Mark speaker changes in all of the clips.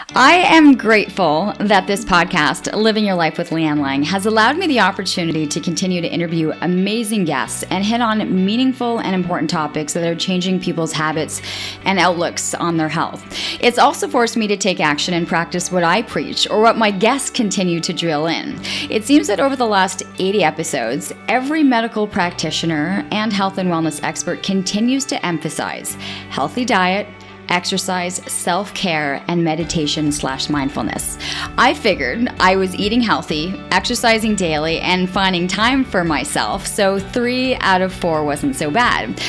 Speaker 1: I am grateful that this podcast, Living Your Life with Lianne Laing, has allowed me the opportunity to continue to interview amazing guests and hit on meaningful and important topics that are changing people's habits and outlooks on their health. It's also forced me to take action and practice what I preach or what my guests continue to drill in. It seems that over the last 80 episodes, every medical practitioner and health and wellness expert continues to emphasize healthy diet, exercise, self-care, and meditation/mindfulness. I figured I was eating healthy, exercising daily, and finding time for myself, so 3 out of 4 wasn't so bad.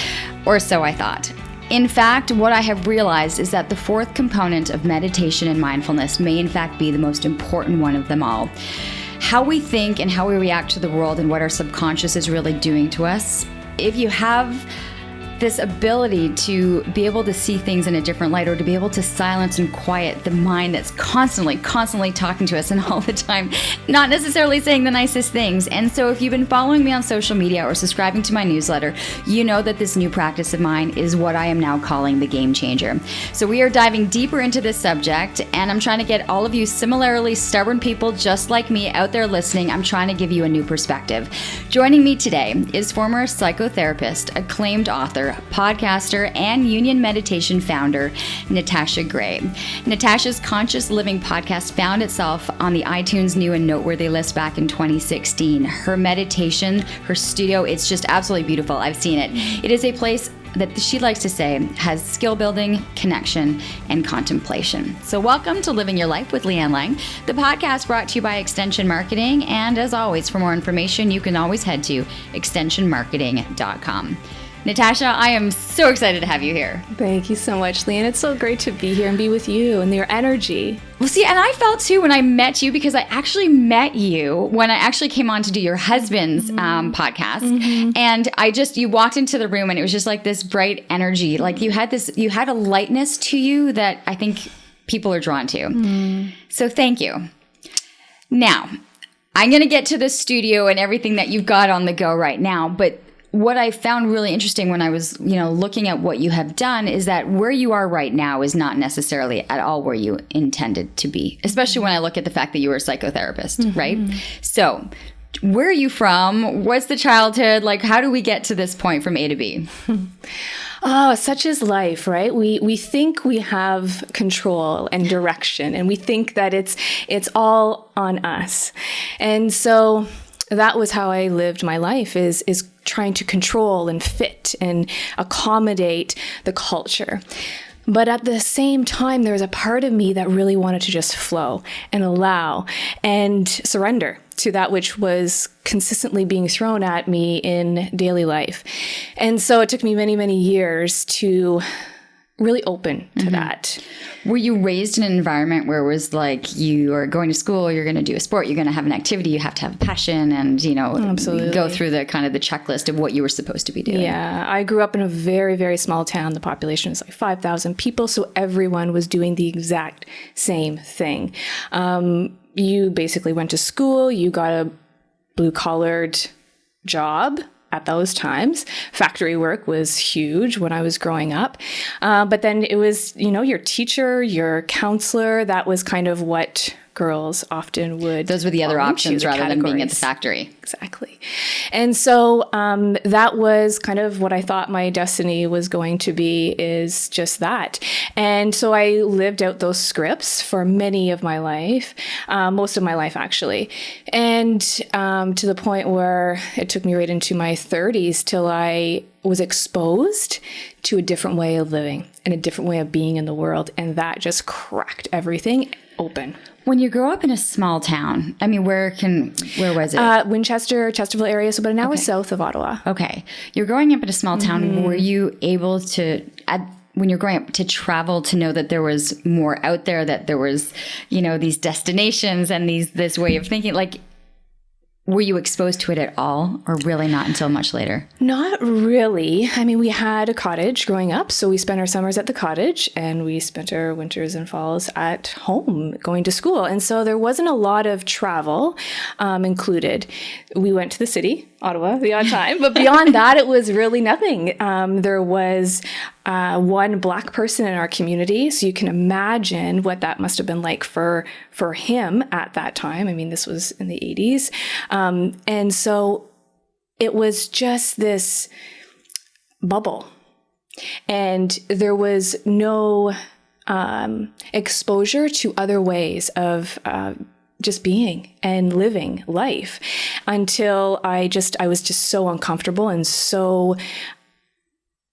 Speaker 1: Or so I thought. In fact, what I have realized is that the fourth component of meditation and mindfulness may in fact be the most important one of them all. How we think and how we react to the world and what our subconscious is really doing to us. If you have this ability to be able to see things in a different light, or to be able to silence and quiet the mind that's constantly talking to us and all the time, not necessarily saying the nicest things. And so if you've been following me on social media or subscribing to my newsletter, you know that this new practice of mine is what I am now calling the game changer. So we are diving deeper into this subject, and I'm trying to get all of you similarly stubborn people just like me out there listening. I'm trying to give you a new perspective. Joining me today is former psychotherapist, acclaimed author, podcaster, and Younion meditation founder, Natasha Grey. Natasha's Conscious Living podcast found itself on the iTunes New and Noteworthy list back in 2016. Her meditation, her studio, it's just absolutely beautiful. I've seen it. It is a place that she likes to say has skill building, connection, and contemplation. So welcome to Living Your Life with Lianne Laing, the podcast brought to you by Extension Marketing. And as always, for more information, you can always head to extensionmarketing.com. Natasha, I am so excited to have you here.
Speaker 2: Thank you so much, Lianne. It's so great to be here and be with you and your energy.
Speaker 1: Well, see, and I felt too when I met you, because I actually met you when I actually came on to do your husband's podcast. Mm-hmm. And you walked into the room and it was just like this bright energy. Like you had a lightness to you that I think people are drawn to. Mm. So thank you. Now, I'm going to get to the studio and everything that you've got on the go right now, but what I found really interesting when I was, looking at what you have done is that where you are right now is not necessarily at all where you intended to be, especially when I look at the fact that you were a psychotherapist, mm-hmm. right? So where are you from? What's the childhood? Like, how do we get to this point from A to B?
Speaker 2: Oh, such is life, right? We think we have control and direction, and we think that it's all on us. And so that was how I lived my life, is trying to control and fit and accommodate the culture. But at the same time, there was a part of me that really wanted to just flow and allow and surrender to that which was consistently being thrown at me in daily life. And so it took me many, many years to really open to mm-hmm. that.
Speaker 1: Were you raised in an environment where it was like you are going to school, you're going to do a sport, you're going to have an activity, you have to have a passion and, Absolutely. Go through the kind of the checklist of what you were supposed to be doing?
Speaker 2: Yeah, I grew up in a very, very small town. The population was like 5,000 people, so everyone was doing the exact same thing. You basically went to school, you got a blue-collared job. At those times, factory work was huge when I was growing up. But then it was, your teacher, your counselor, that was kind of what girls often would.
Speaker 1: Those were the other options rather than being at the factory.
Speaker 2: Exactly. And so that was kind of what I thought my destiny was going to be, is just that. And so I lived out those scripts for many of my life, most of my life actually. And to the point where it took me right into my 30s till I was exposed to a different way of living and a different way of being in the world. And that just cracked everything open.
Speaker 1: When you grow up in a small town, I mean, where was it?
Speaker 2: Winchester, Chesterfield area, so about an hour south of Ottawa.
Speaker 1: Okay. You're growing up in a small town. Mm-hmm. Were you able to, when you're growing up, to travel, to know that there was more out there, that there was, these destinations and this way of thinking? Like, Were you exposed to it at all, or really not until much later?
Speaker 2: Not really. I mean, we had a cottage growing up, so we spent our summers at the cottage, and we spent our winters and falls at home going to school. And so there wasn't a lot of travel included. We went to the city, Ottawa, the odd time, but beyond that, it was really nothing. There was one Black person in our community, so you can imagine what that must have been like for him at that time. I mean, this was in the 80s. And so it was just this bubble, and there was no exposure to other ways of just being and living life until I was just so uncomfortable and so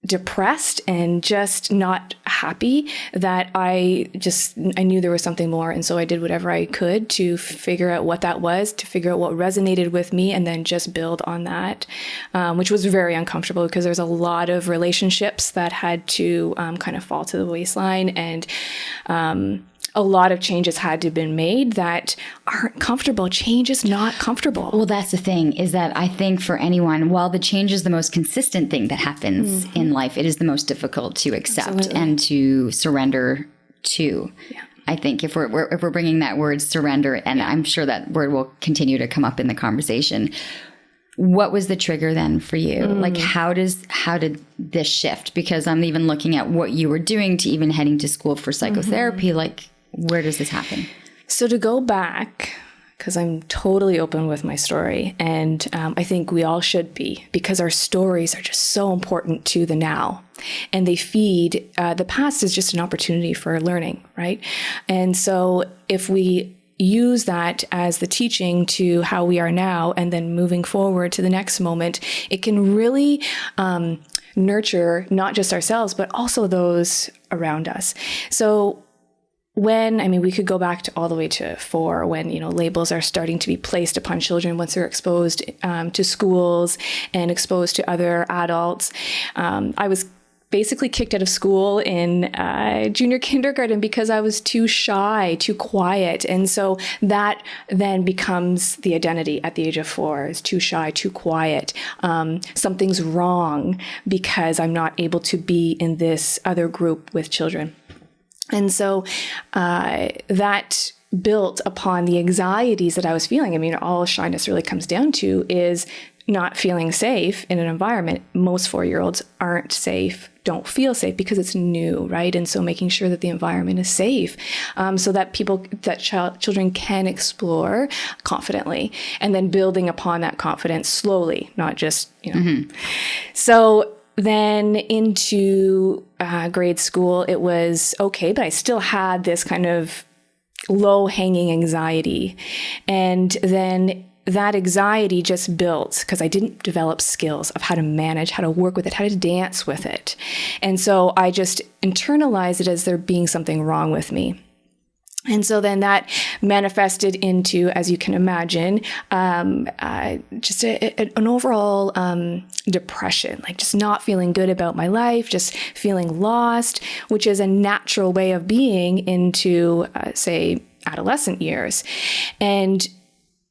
Speaker 2: depressed and just not happy that I knew there was something more. And so I did whatever I could to figure out what that was, to figure out what resonated with me, and then just build on that, which was very uncomfortable because there's a lot of relationships that had to kind of fall to the waistline, and a lot of changes had to have been made that aren't comfortable. Change is not comfortable.
Speaker 1: Well, that's the thing, is that I think for anyone, while the change is the most consistent thing that happens in life, it is the most difficult to accept and to surrender to. Yeah. I think if we're bringing that word surrender, and I'm sure that word will continue to come up in the conversation. What was the trigger then for you? Like, how did this shift? Because I'm even looking at what you were doing to even heading to school for psychotherapy. Like, where does this happen?
Speaker 2: So to go back, because I'm totally open with my story, and I think we all should be, because our stories are just so important to the now, and they feed, the past is just an opportunity for learning, right? And so if we use that as the teaching to how we are now, and then moving forward to the next moment, it can really nurture not just ourselves, but also those around us. So we could go back to all the way to 4, when, labels are starting to be placed upon children once they're exposed to schools and exposed to other adults. I was basically kicked out of school in junior kindergarten because I was too shy, too quiet. And so that then becomes the identity at the age of 4, is too shy, too quiet. Something's wrong because I'm not able to be in this other group with children. And so that built upon the anxieties that I was feeling. I mean, all shyness really comes down to is not feeling safe in an environment. Most 4-year-olds aren't safe, don't feel safe because it's new, right? And so making sure that the environment is safe, so that children can explore confidently, and then building upon that confidence slowly, not just, So then into grade school, it was okay, but I still had this kind of low-hanging anxiety. And then that anxiety just built because I didn't develop skills of how to manage, how to work with it, how to dance with it. And so I just internalized it as there being something wrong with me. And so then that manifested into, as you can imagine, just an overall depression, like just not feeling good about my life, just feeling lost, which is a natural way of being into, say, adolescent years. And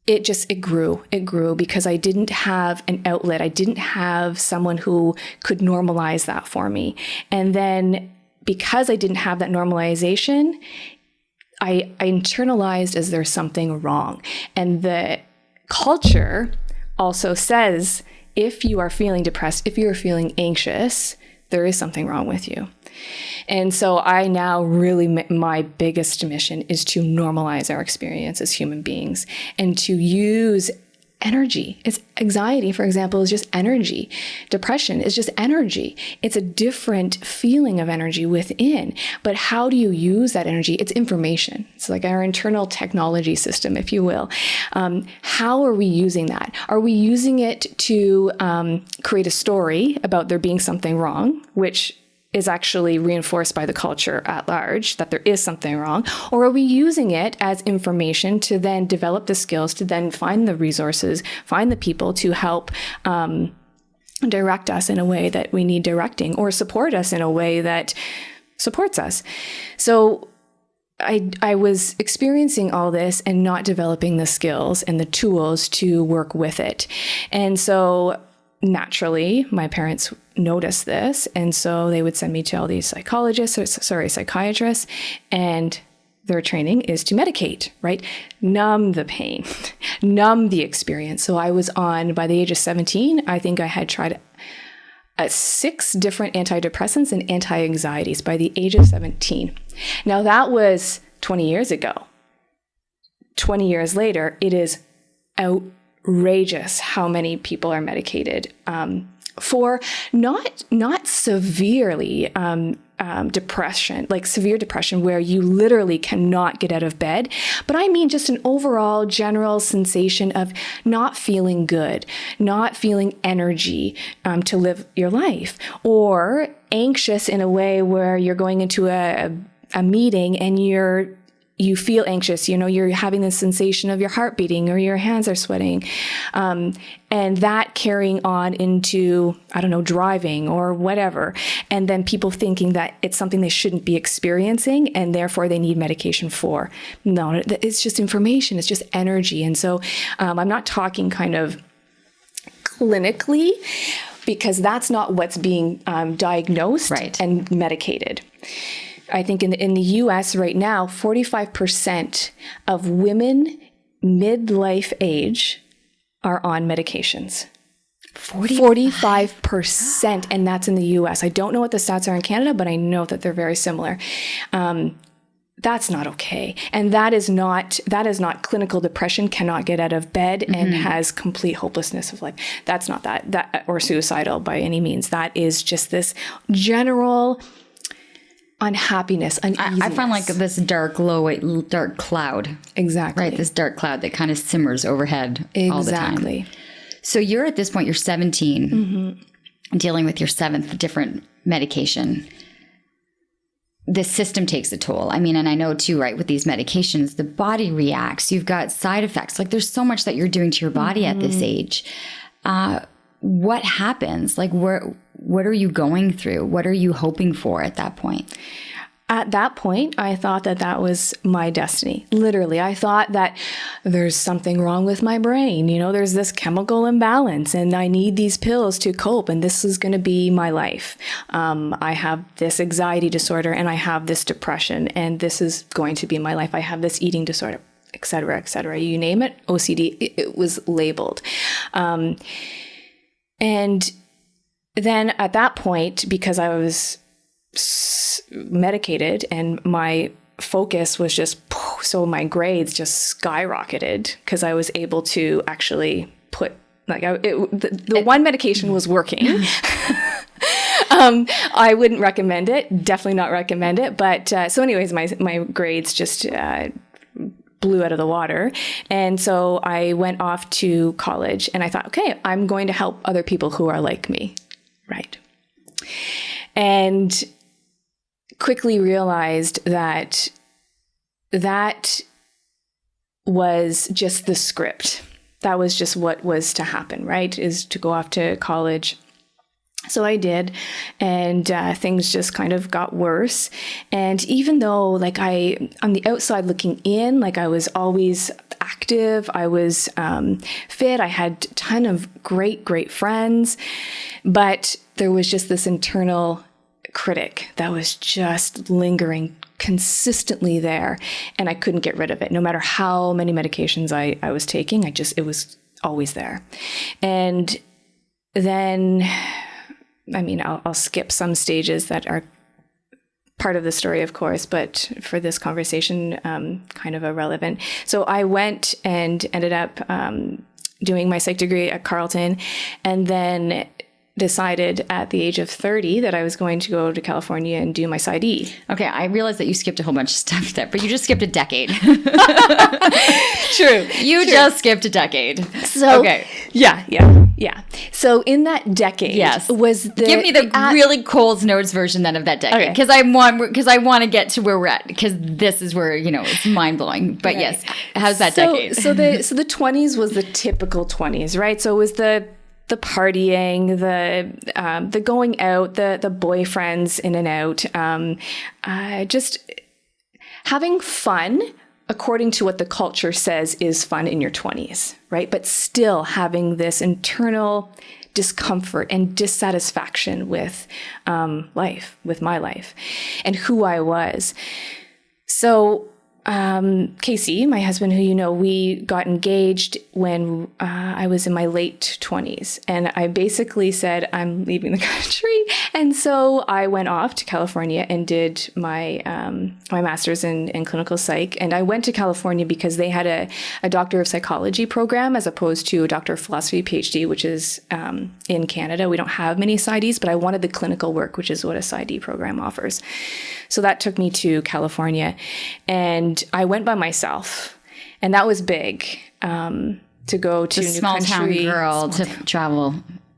Speaker 2: it grew because I didn't have an outlet. I didn't have someone who could normalize that for me. And then because I didn't have that normalization, I internalized as there's something wrong. And the culture also says, if you are feeling depressed, if you're feeling anxious, there is something wrong with you. And so I now really, my biggest mission is to normalize our experience as human beings and to use energy. It's anxiety, for example, is just energy. Depression is just energy. It's a different feeling of energy within. But how do you use that energy? It's information. It's like our internal technology system, if you will. How are we using that? Are we using it to create a story about there being something wrong, which is actually reinforced by the culture at large, that there is something wrong? Or are we using it as information to then develop the skills, to then find the resources, find the people to help direct us in a way that we need directing, or support us in a way that supports us? So I was experiencing all this and not developing the skills and the tools to work with it. And so naturally, my parents noticed this. And so they would send me to all these psychiatrists, and their training is to medicate, right? Numb the pain, numb the experience. So I was on, by the age of 17, I think I had tried 6 different antidepressants and anti-anxieties by the age of 17. Now that was 20 years ago. 20 years later, it is outrageous how many people are medicated for not severely depression, like severe depression where you literally cannot get out of bed, but I mean just an overall general sensation of not feeling good, not feeling energy to live your life, or anxious in a way where you're going into a meeting and you feel anxious, you're having this sensation of your heart beating or your hands are sweating. And that carrying on into, driving or whatever. And then people thinking that it's something they shouldn't be experiencing and therefore they need medication for. No, it's just information. It's just energy. And so I'm not talking kind of clinically, because that's not what's being diagnosed and medicated. I think in the U.S. right now, 45% of women midlife age are on medications. 45%, and that's in the U.S. I don't know what the stats are in Canada, but I know that they're very similar. That's not okay, and that is not clinical depression. Cannot get out of bed and has complete hopelessness of life. That's not that or suicidal by any means. That is just this general unhappiness, uneasiness.
Speaker 1: I find like this dark cloud.
Speaker 2: Exactly.
Speaker 1: Right, this dark cloud that kind of simmers overhead all the time. Exactly. So you're at this point, you're 17, dealing with your 7th different medication. The system takes a toll. I mean, and I know too, right, with these medications, the body reacts. You've got side effects. Like there's so much that you're doing to your body at this age. What happens? Like what are you going through? What are you hoping for at that point?
Speaker 2: At that point, I thought that was my destiny. Literally, I thought that there's something wrong with my brain. There's this chemical imbalance and I need these pills to cope and this is going to be my life. I have this anxiety disorder and I have this depression and this is going to be my life. I have this eating disorder, et cetera, et cetera. You name it, OCD, it was labeled. And then at that point, because I was medicated and my focus was just, so my grades just skyrocketed because I was able to actually put, the one medication was working. I wouldn't recommend it, definitely not recommend it. But so anyways, my grades just blew out of the water. And so I went off to college and I thought, okay, I'm going to help other people who are like me. Right. And quickly realized that was just the script. That was just what was to happen, right? Is to go off to college. So I did, and things just kind of got worse. And even though, on the outside looking in, I was always active, I was fit, I had a ton of great friends, but there was just this internal critic that was just lingering consistently there, and I couldn't get rid of it. No matter how many medications I was taking, it was always there. And then, I'll skip some stages that are part of the story, of course, but for this conversation, kind of irrelevant. So I went and ended up doing my psych degree at Carleton, and then decided at the age of 30 that I was going to go to California and do my PsyD.
Speaker 1: Okay, I realized that you skipped a whole bunch of stuff there, but you just skipped a decade.
Speaker 2: True.
Speaker 1: You just skipped a decade.
Speaker 2: So, okay. Yeah. So in that decade, was the...
Speaker 1: Give me the really Coles Notes version then of that decade, because I want to get to where we're at, because this is where, it's mind-blowing. But right. Yes, how's that decade?
Speaker 2: So the 20s was the typical 20s, right? So it was the partying, the going out, the boyfriends in and out, just having fun according to what the culture says is fun in your 20s, right? But still having this internal discomfort and dissatisfaction with life, with my life and who I was. So Casey, my husband, who you know, we got engaged when I was in my late 20s. And I basically said, I'm leaving the country. And so I went off to California and did my my master's in clinical psych. And I went to California because they had a doctor of psychology program as opposed to a doctor of philosophy PhD, which is in Canada. We don't have many PsyDs, but I wanted the clinical work, which is what a PsyD program offers. So that took me to California, and I went by myself, and that was big to go to a new
Speaker 1: small
Speaker 2: country.
Speaker 1: Town girl to travel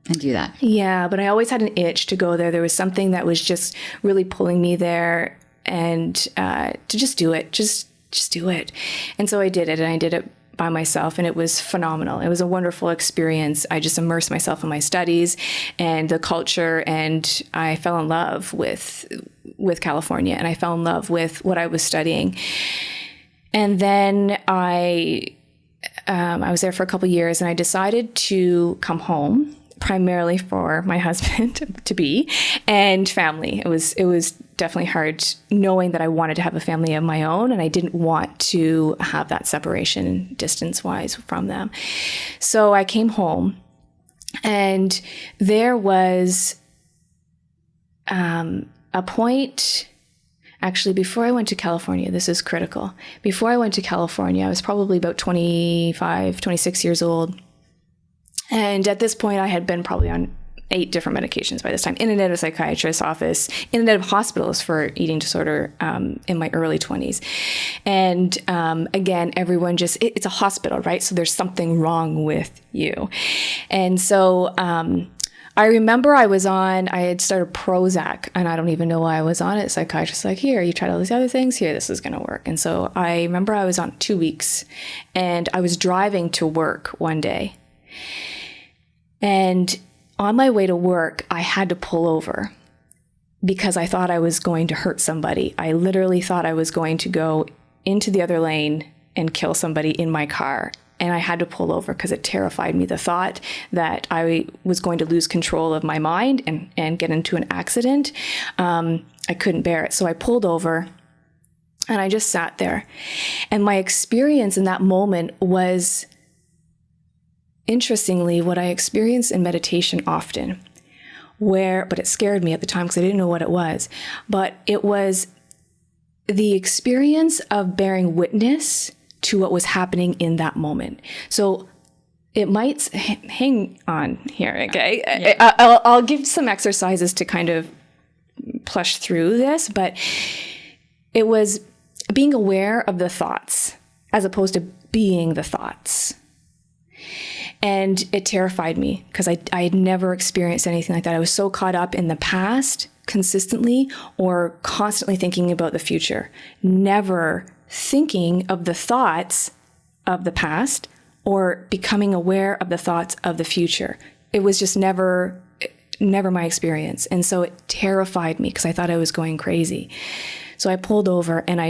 Speaker 1: and do that.
Speaker 2: Yeah, but I always had an itch to go there. There was something that was just really pulling me there, and to just do it, just do it. And so I did it, and I did it by myself, and it was phenomenal. It was a wonderful experience. I just immersed myself in my studies and the culture, and I fell in love with California, and I fell in love with what I was studying. And then I was there for a couple of years, and I decided to come home, primarily for my husband to be and family. It was definitely hard knowing that I wanted to have a family of my own, and I didn't want to have that separation distance-wise from them. So I came home, and there was a point. Actually, before I went to California, this is critical. Before I went to California, I was probably about 25, 26 years old. And at this point, I had been probably on 8 different medications by this time, in and out of a psychiatrist's office, in and out of hospitals for eating disorder in my early 20s. And again, everyone just, it's a hospital, right? So there's something wrong with you. And so I remember I had started Prozac, and I don't even know why I was on it. Psychiatrist's like, here, you tried all these other things, here, this is going to work. And so I remember I was on 2 weeks, and I was driving to work one day. And on my way to work, I had to pull over because I thought I was going to hurt somebody. I literally thought I was going to go into the other lane and kill somebody in my car. And I had to pull over because it terrified me. The thought that I was going to lose control of my mind and get into an accident, I couldn't bear it. So I pulled over and I just sat there. And my experience in that moment was, interestingly, what I experienced in meditation often, but it scared me at the time because I didn't know what it was. But it was the experience of bearing witness to what was happening in that moment. So it might hang on here, okay? Yeah. I'll give some exercises to kind of plush through this, but it was being aware of the thoughts as opposed to being the thoughts. And it terrified me because I had never experienced anything like that. I was so caught up in the past consistently or constantly thinking about the future, never thinking of the thoughts of the past or becoming aware of the thoughts of the future. It was just never my experience. And so it terrified me because I thought I was going crazy. So I pulled over and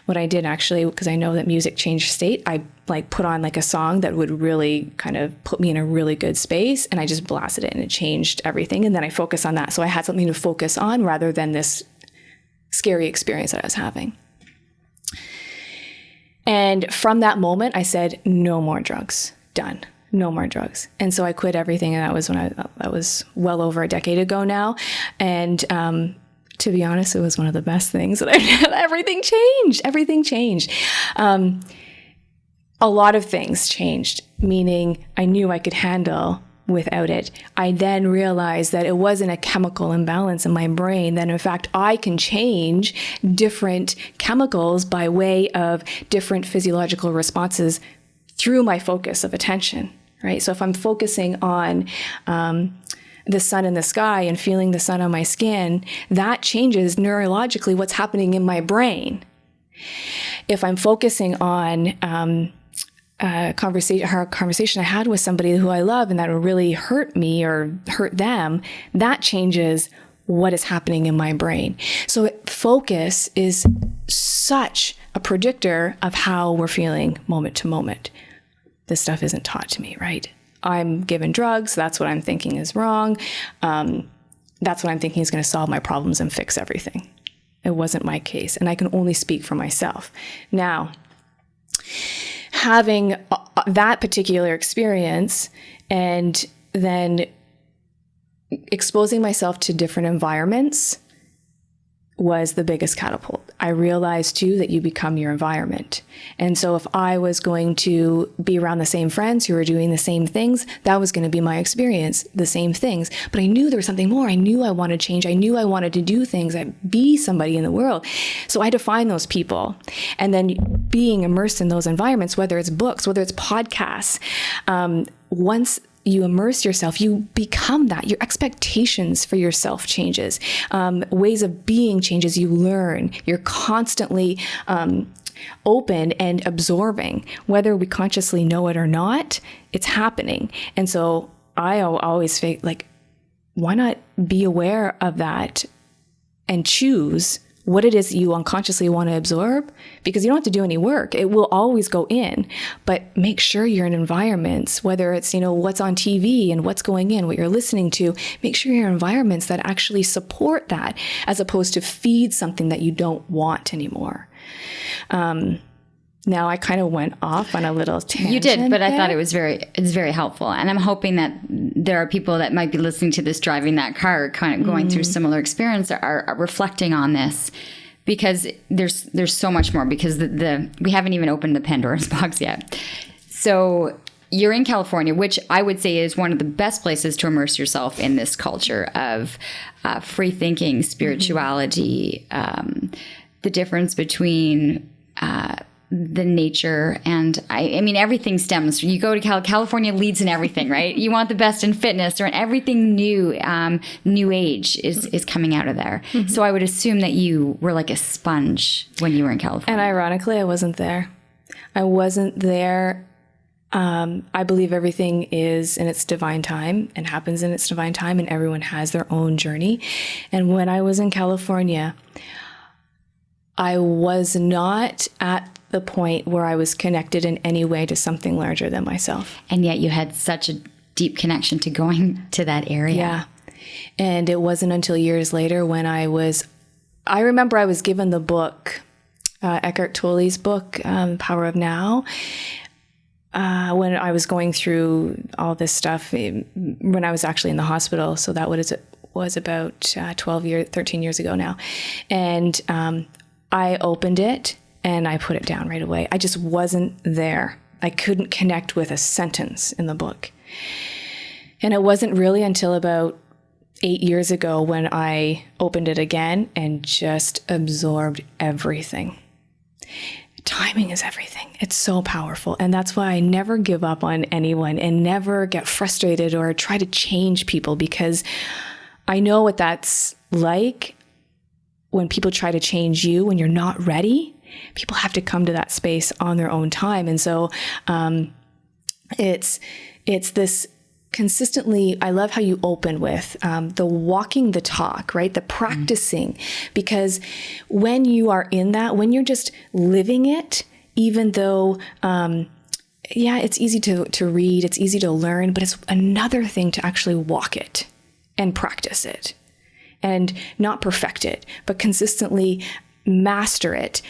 Speaker 2: what I did actually, because I know that music changed state, I put on a song that would really kind of put me in a really good space, and I just blasted it and it changed everything. And then I focused on that. So I had something to focus on rather than this scary experience that I was having. And from that moment, I said, no more drugs. Done. No more drugs. And so I quit everything. And that was well over a decade ago now. And to be honest, it was one of the best things that I did. Everything changed. A lot of things changed, meaning I knew I could handle without it. I then realized that it wasn't a chemical imbalance in my brain, that in fact I can change different chemicals by way of different physiological responses through my focus of attention, right? So if I'm focusing on the sun in the sky and feeling the sun on my skin, that changes neurologically what's happening in my brain. If I'm focusing on a conversation I had with somebody who I love and that will really hurt me or hurt them, that changes what is happening in my brain. So focus is such a predictor of how we're feeling moment to moment. This stuff isn't taught to me, right? I'm given drugs. That's what I'm thinking is wrong. That's what I'm thinking is going to solve my problems and fix everything. It wasn't my case. And I can only speak for myself. Now, having that particular experience and then exposing myself to different environments was the biggest catapult. I realized too that you become your environment. And so if I was going to be around the same friends who were doing the same things, that was going to be my experience, the same things. But I knew there was something more. I knew I wanted to change. I knew I wanted to do things, be somebody in the world. So I had to find those people. And then being immersed in those environments, whether it's books, whether it's podcasts, once you immerse yourself, you become that. Your expectations for yourself changes. Ways of being changes. You learn. You're constantly open and absorbing. Whether we consciously know it or not, it's happening. And so I always feel like, why not be aware of that and choose what it is that you unconsciously want to absorb? Because you don't have to do any work. It will always go in, but make sure you're in environments, whether it's, what's on TV and what's going in, what you're listening to, make sure you're in environments that actually support that, as opposed to feed something that you don't want anymore. Now I kind of went off on a little tangent.
Speaker 1: You did, but
Speaker 2: there.
Speaker 1: I thought it's very helpful. And I'm hoping that there are people that might be listening to this, driving that car, kind of going through similar experience, are reflecting on this, because there's so much more, because we haven't even opened the Pandora's box yet. So you're in California, which I would say is one of the best places to immerse yourself in this culture of free thinking, spirituality, the difference between the nature, and I mean, everything stems. You go to California leads in everything, right? You want the best in fitness, or in everything new. New age is coming out of there. Mm-hmm. So I would assume that you were like a sponge when you were in California.
Speaker 2: And ironically, I wasn't there. I believe everything is in its divine time and happens in its divine time, and everyone has their own journey. And when I was in California, I was not at the point where I was connected in any way to something larger than myself.
Speaker 1: And yet you had such a deep connection to going to that area.
Speaker 2: Yeah. And it wasn't until years later when I remember I was given the book, Eckhart Tolle's book, Power of Now, when I was going through all this stuff, when I was actually in the hospital. So that was about 13 years ago now. And I opened it and I put it down right away. I just wasn't there. I couldn't connect with a sentence in the book. And it wasn't really until about 8 years ago when I opened it again and just absorbed everything. Timing is everything. It's so powerful. And that's why I never give up on anyone and never get frustrated or try to change people, because I know what that's like when people try to change you when you're not ready. People have to come to that space on their own time. And so it's this consistently, I love how you open with the walking the talk, right? The practicing, because when you are in that, when you're just living it, even though, it's easy to read, it's easy to learn, but it's another thing to actually walk it and practice it and not perfect it, but consistently master it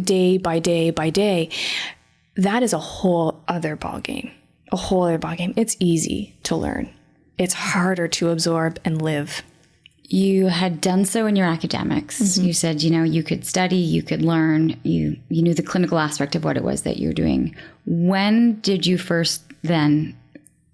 Speaker 2: day by day by day. That is a whole other ballgame. It's easy to learn. It's harder to absorb and live.
Speaker 1: You had done so in your academics. Mm-hmm. You said, you could study, you could learn, you knew the clinical aspect of what it was that you were doing. When did you first then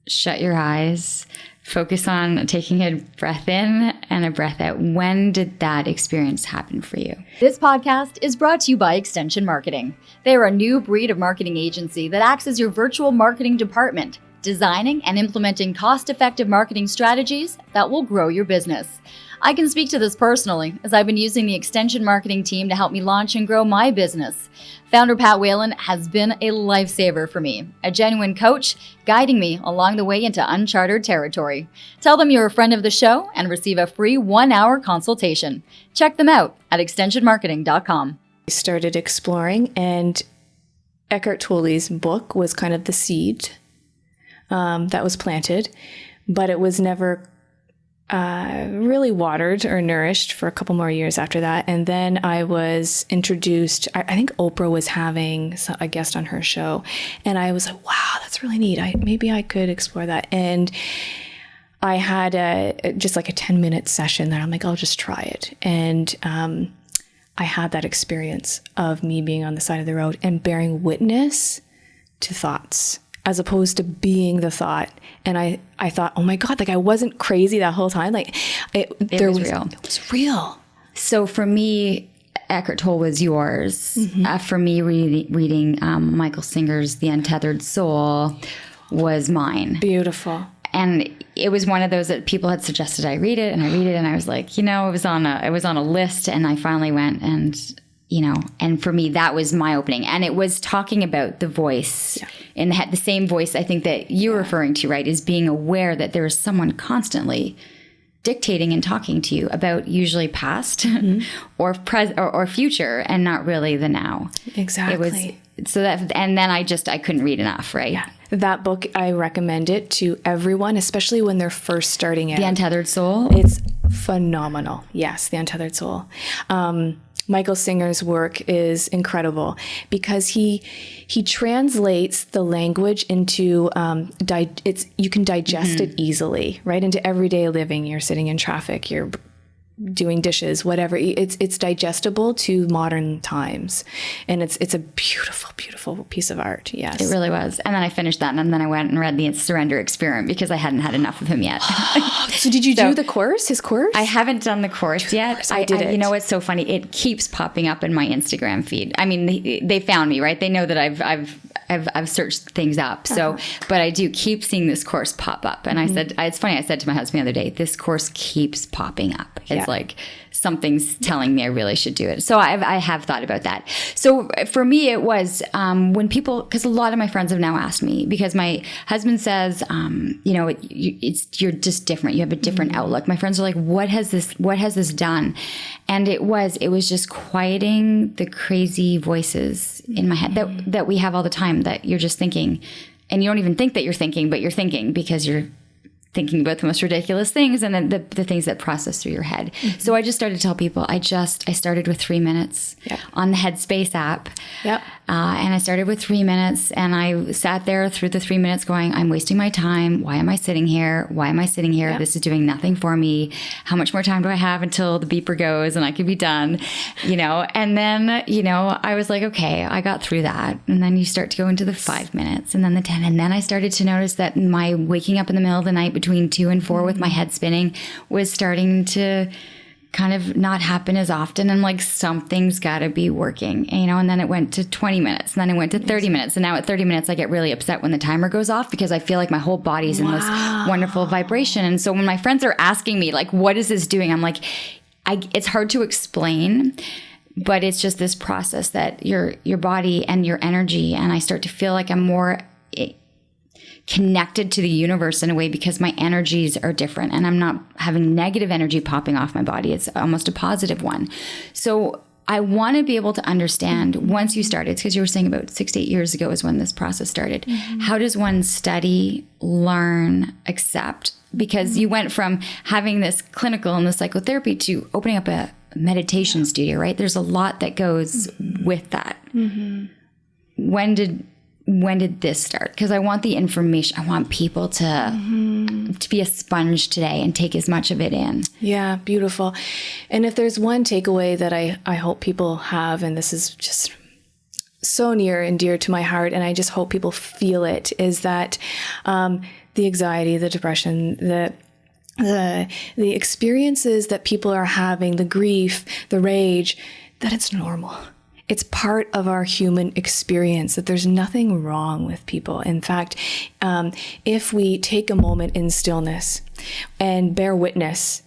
Speaker 1: shut your eyes, focus on taking a breath in and a breath out? When did that experience happen for you?
Speaker 3: This podcast is brought to you by Extension Marketing. They are a new breed of marketing agency that acts as your virtual marketing department. designing and implementing cost-effective marketing strategies that will grow your business. I can speak to this personally, as I've been using the extension marketing team to help me launch and grow my business. Founder Pat Whalen has been a lifesaver for me, a genuine coach, guiding me along the way into uncharted territory. Tell them you're a friend of the show and receive a free 1-hour consultation. Check them out at extensionmarketing.com.
Speaker 2: I started exploring, and Eckhart Tolle's book was kind of the seed that was planted, but it was never really watered or nourished for a couple more years after that. And then I was introduced, I think Oprah was having a guest on her show, and I was like, wow, that's really neat. Maybe I could explore that. And I had just like a 10-minute session that I'm like, I'll just try it. And I had that experience of me being on the side of the road and bearing witness to thoughts, as opposed to being the thought. And I thought, oh my God, like I wasn't crazy that whole time. Like it was real. It was real.
Speaker 1: So for me, Eckhart Tolle was yours. For me, reading Michael Singer's The Untethered Soul was mine.
Speaker 2: Beautiful.
Speaker 1: And it was one of those that people had suggested I read it, and I was like, it was on a list, and I finally went, and and for me, that was my opening. And it was talking about the voice in the head, the same voice I think that you're referring to, right? Is being aware that there is someone constantly dictating and talking to you about usually past or present or future, and not really the now.
Speaker 2: Exactly.
Speaker 1: It was so that, and then I couldn't read enough, right?
Speaker 2: Yeah. That book, I recommend it to everyone, especially when they're first starting out.
Speaker 1: The Untethered Soul?
Speaker 2: It's phenomenal. Yes, The Untethered Soul. Michael Singer's work is incredible because he translates the language into you can digest it easily, right? Into everyday living. You're sitting in traffic, you're doing dishes, whatever. It's digestible to modern times, and it's a beautiful, beautiful piece of art. Yes,
Speaker 1: it really was. And then I finished that, and then I went and read the Surrender Experiment because I hadn't had enough of him yet.
Speaker 2: So did you do the course? His course?
Speaker 1: I haven't done the course yet.
Speaker 2: I did it.
Speaker 1: You know what's so funny? It keeps popping up in my Instagram feed. I mean, they found me, right? They know that I've searched things up. So, but I do keep seeing this course pop up. And I said, it's funny. I said to my husband the other day, this course keeps popping up. It's like something's telling me I really should do it. So I have thought about that. So for me, it was when people, because a lot of my friends have now asked me, because my husband says, you're just different. You have a different outlook. My friends are like, what has this done? And it was just quieting the crazy voices in my head that we have all the time, that you're just thinking, and you don't even think that you're thinking, but you're thinking because you're thinking about the most ridiculous things, and then the things that process through your head. So I just started to tell people, I started with 3 minutes on the Headspace app. And I started with 3 minutes, and I sat there through the 3 minutes going, I'm wasting my time. Why am I sitting here? Why am I sitting here? This is doing nothing for me. How much more time do I have until the beeper goes and I can be done? And then, I was like, okay, I got through that. And then you start to go into the 5 minutes, and then the 10. And then I started to notice that my waking up in the middle of the night between 2 and 4 with my head spinning was starting to kind of not happen as often. And like, something's got to be working, and then it went to 20 minutes, and then it went to 30 minutes. And now at 30 minutes, I get really upset when the timer goes off because I feel like my whole body's in this wonderful vibration. And so when my friends are asking me, like, what is this doing? I'm like, it's hard to explain, but it's just this process that your body and your energy. And I start to feel like I'm more connected to the universe in a way because my energies are different, and I'm not having negative energy popping off my body. It's almost a positive one. So I want to be able to understand, once you started, because you were saying about 6 to 8 years ago is when this process started. How does one study, learn, accept? Because you went from having this clinical and the psychotherapy to opening up a meditation studio, right? There's a lot that goes with that. When did this start? Because I want the information. I want people to be a sponge today and take as much of it in. Yeah,
Speaker 2: beautiful. And if there's one takeaway that I hope people have, and this is just so near and dear to my heart, and I just hope people feel it, is that the anxiety, the depression, the experiences that people are having, the grief, the rage, that it's normal. It's part of our human experience that there's nothing wrong with people. In fact, if we take a moment in stillness and bear witness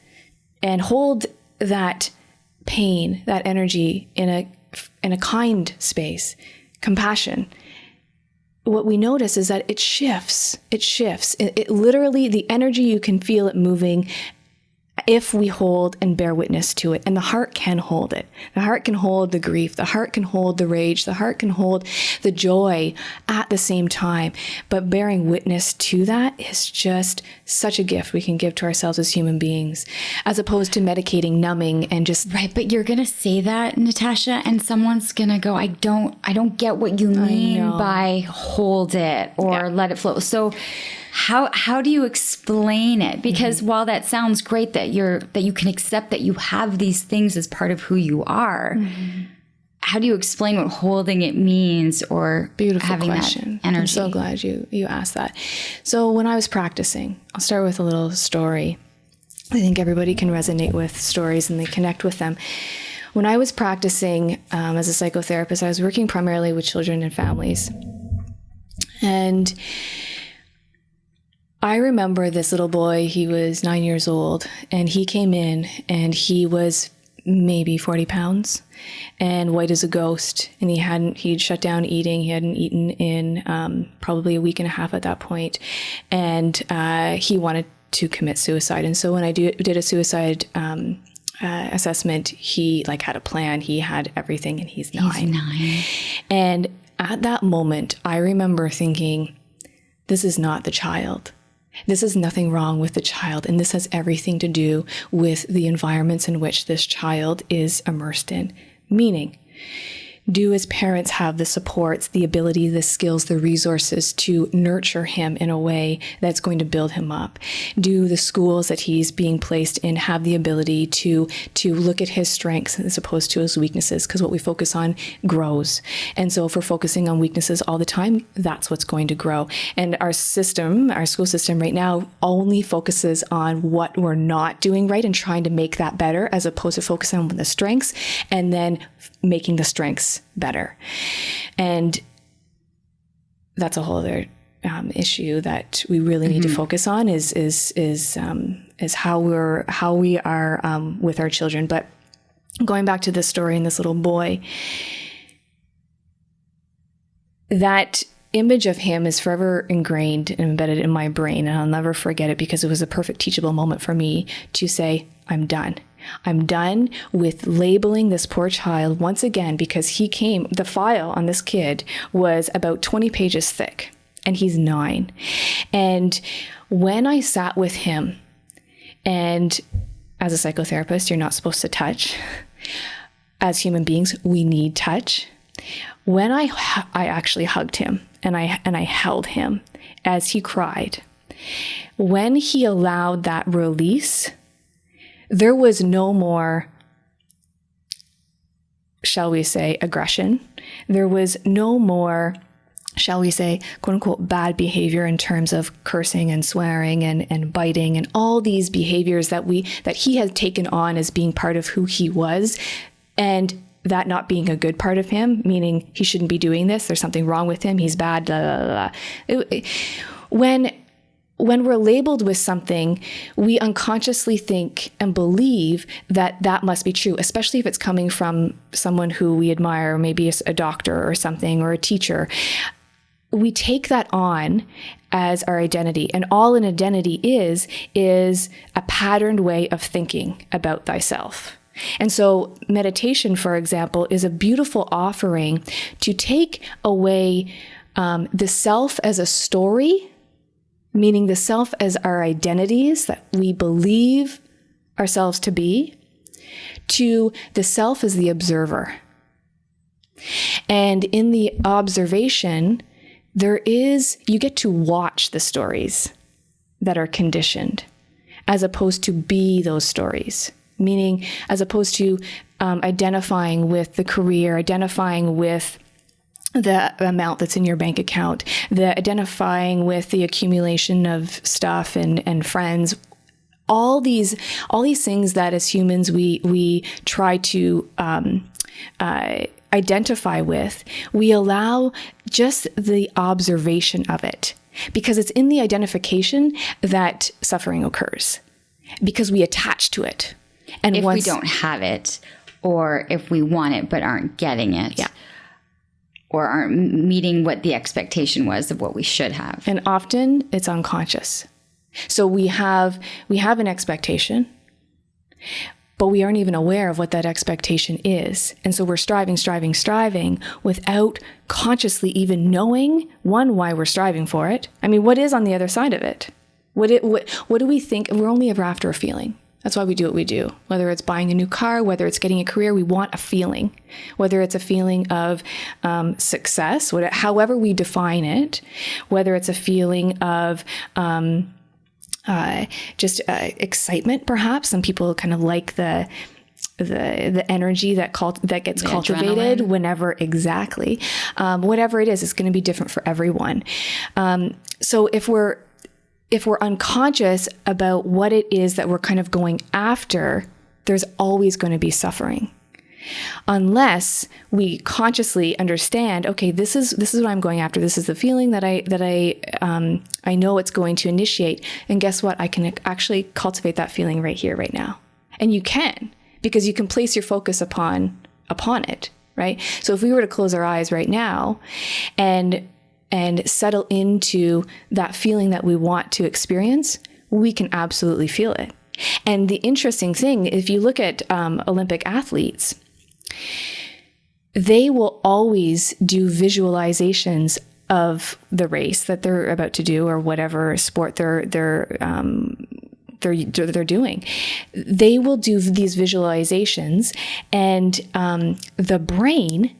Speaker 2: and hold that pain, that energy in a kind space, compassion, what we notice is that it shifts. It literally, the energy, you can feel it moving if we hold and bear witness to it. And the heart can hold it. The heart can hold the grief. The heart can hold the rage. The heart can hold the joy at the same time. But bearing witness to that is just such a gift we can give to ourselves as human beings, as opposed to medicating, numbing, and just...
Speaker 1: Right, but you're going to say that, Natasha, and someone's going to go, I don't get what you mean by hold it or let it flow. So how do you explain it? Because while that sounds great that you can accept that you have these things as part of who you are, how do you explain what holding it means, or
Speaker 2: Beautiful
Speaker 1: having
Speaker 2: question.
Speaker 1: that energy?
Speaker 2: I'm so glad you asked that. So when I was practicing, I'll start with a little story. I think everybody can resonate with stories and they connect with them. When I was practicing as a psychotherapist, I was working primarily with children and families. And I remember this little boy, he was 9 years old, and he came in and he was maybe 40 pounds and white as a ghost. And he'd shut down eating. He hadn't eaten in probably a week and a half at that point. And he wanted to commit suicide. And so when I did a suicide assessment, he had a plan. He had everything, and he's 9.
Speaker 1: He's 9.
Speaker 2: And at that moment, I remember thinking, this is not the child. This is nothing wrong with the child, and this has everything to do with the environments in which this child is immersed in. Meaning, do as parents have the supports, the ability, the skills, the resources to nurture him in a way that's going to build him up? Do the schools that he's being placed in have the ability to look at his strengths as opposed to his weaknesses? Because what we focus on grows. And so if we're focusing on weaknesses all the time, that's what's going to grow. And our school system right now only focuses on what we're not doing right and trying to make that better, as opposed to focusing on the strengths and then making the strengths better. And that's a whole other issue that we really need to focus on is how we are with our children. But going back to this story and this little boy, that image of him is forever ingrained and embedded in my brain, and I'll never forget it, because it was a perfect teachable moment for me to say, I'm done. I'm done with labeling this poor child once again, because the file on this kid was about 20 pages thick, and he's 9. And when I sat with him, and as a psychotherapist, you're not supposed to touch. As human beings, we need touch. When I actually hugged him and I held him as he cried, when he allowed that release, there was no more, shall we say, aggression. There was no more, shall we say, quote unquote, bad behavior in terms of cursing and swearing and biting and all these behaviors that he had taken on as being part of who he was, and that not being a good part of him, meaning he shouldn't be doing this. There's something wrong with him. He's bad. Blah, blah, blah. When we're labeled with something, we unconsciously think and believe that must be true, especially if it's coming from someone who we admire, maybe a doctor or something, or a teacher. We take that on as our identity, and all an identity is a patterned way of thinking about thyself. And so meditation, for example, is a beautiful offering to take away the self as a story, meaning the self as our identities that we believe ourselves to be, to the self as the observer. And in the observation, you get to watch the stories that are conditioned, as opposed to be those stories. Meaning, as opposed to identifying with the career, identifying with the amount that's in your bank account, identifying with the accumulation of stuff and friends, all these identify with, we allow just the observation of it, because it's in the identification that suffering occurs, because we attach to it. And
Speaker 1: if we don't have it, or if we want it but aren't getting it, or aren't meeting what the expectation was of what we should have.
Speaker 2: And often it's unconscious. So we have an expectation, but we aren't even aware of what that expectation is. And so we're striving without consciously even knowing, one, why we're striving for it. I mean, what is on the other side of it? What do we think? We're only ever after a feeling. That's why we do what we do. Whether it's buying a new car, whether it's getting a career, we want a feeling. Whether it's a feeling of success, however we define it, whether it's a feeling of just excitement, perhaps. Some people kind of like the energy that gets cultivated
Speaker 1: adrenaline.
Speaker 2: Whenever, exactly. Whatever it is, it's going to be different for everyone. So if we're unconscious about what it is that we're kind of going after, there's always going to be suffering. Unless we consciously understand, okay, this is what I'm going after. This is the feeling that I know it's going to initiate. And guess what? I can actually cultivate that feeling right here, right now. And you can, because you can place your focus upon it, right? So if we were to close our eyes right now and settle into that feeling that we want to experience, we can absolutely feel it. And the interesting thing, if you look at Olympic athletes, they will always do visualizations of the race that they're about to do, or whatever sport they're doing. They will do these visualizations, and the brain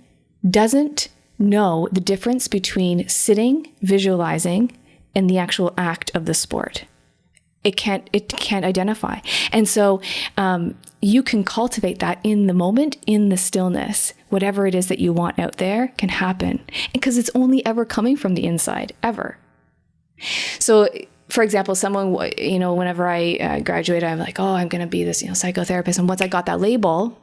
Speaker 2: doesn't know the difference between sitting, visualizing, and the actual act of the sport. It can't identify. And so you can cultivate that in the moment, in the stillness. Whatever it is that you want out there can happen, because it's only ever coming from the inside, ever. So, for example, someone, whenever I graduated, I'm like, oh, I'm going to be this, psychotherapist. And once I got that label,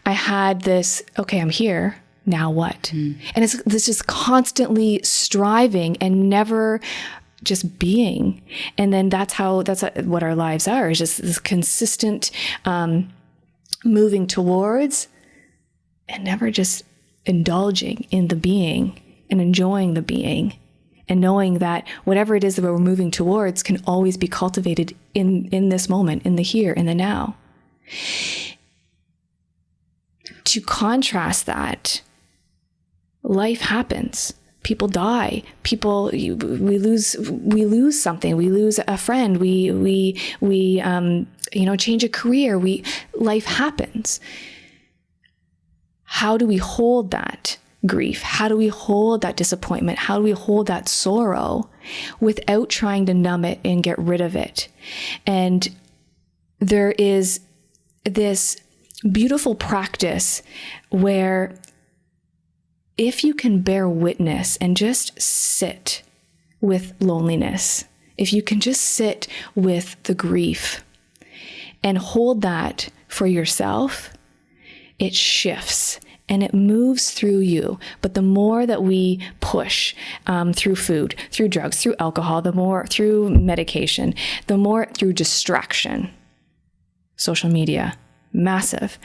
Speaker 2: I had this, okay, I'm here. Now what? And it's this just constantly striving and never just being. And then that's what our lives are, is just this consistent moving towards, and never just indulging in the being and enjoying the being, and knowing that whatever it is that we're moving towards can always be cultivated in this moment, in the here, in the now. To contrast that, life happens. People die. We lose something. We lose a friend. We change a career. Life happens. How do we hold that grief? How do we hold that disappointment? How do we hold that sorrow without trying to numb it and get rid of it? And there is this beautiful practice where, if you can bear witness and just sit with loneliness, if you can just sit with the grief and hold that for yourself, it shifts and it moves through you. But the more that we push through food, through drugs, through alcohol, the more through medication, the more through distraction, social media, massive,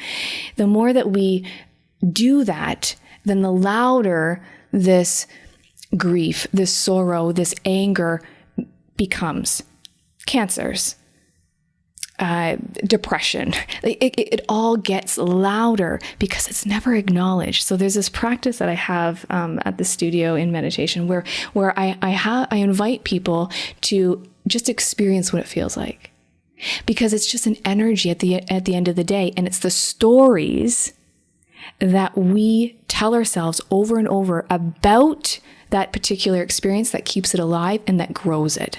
Speaker 2: the more that we do that, then the louder this grief, this sorrow, this anger becomes. Cancers, depression, it all gets louder because it's never acknowledged. So there's this practice that I have at the studio in meditation where I invite people to just experience what it feels like, because it's just an energy at the end of the day, and it's the stories that we tell ourselves over and over about that particular experience that keeps it alive and that grows it.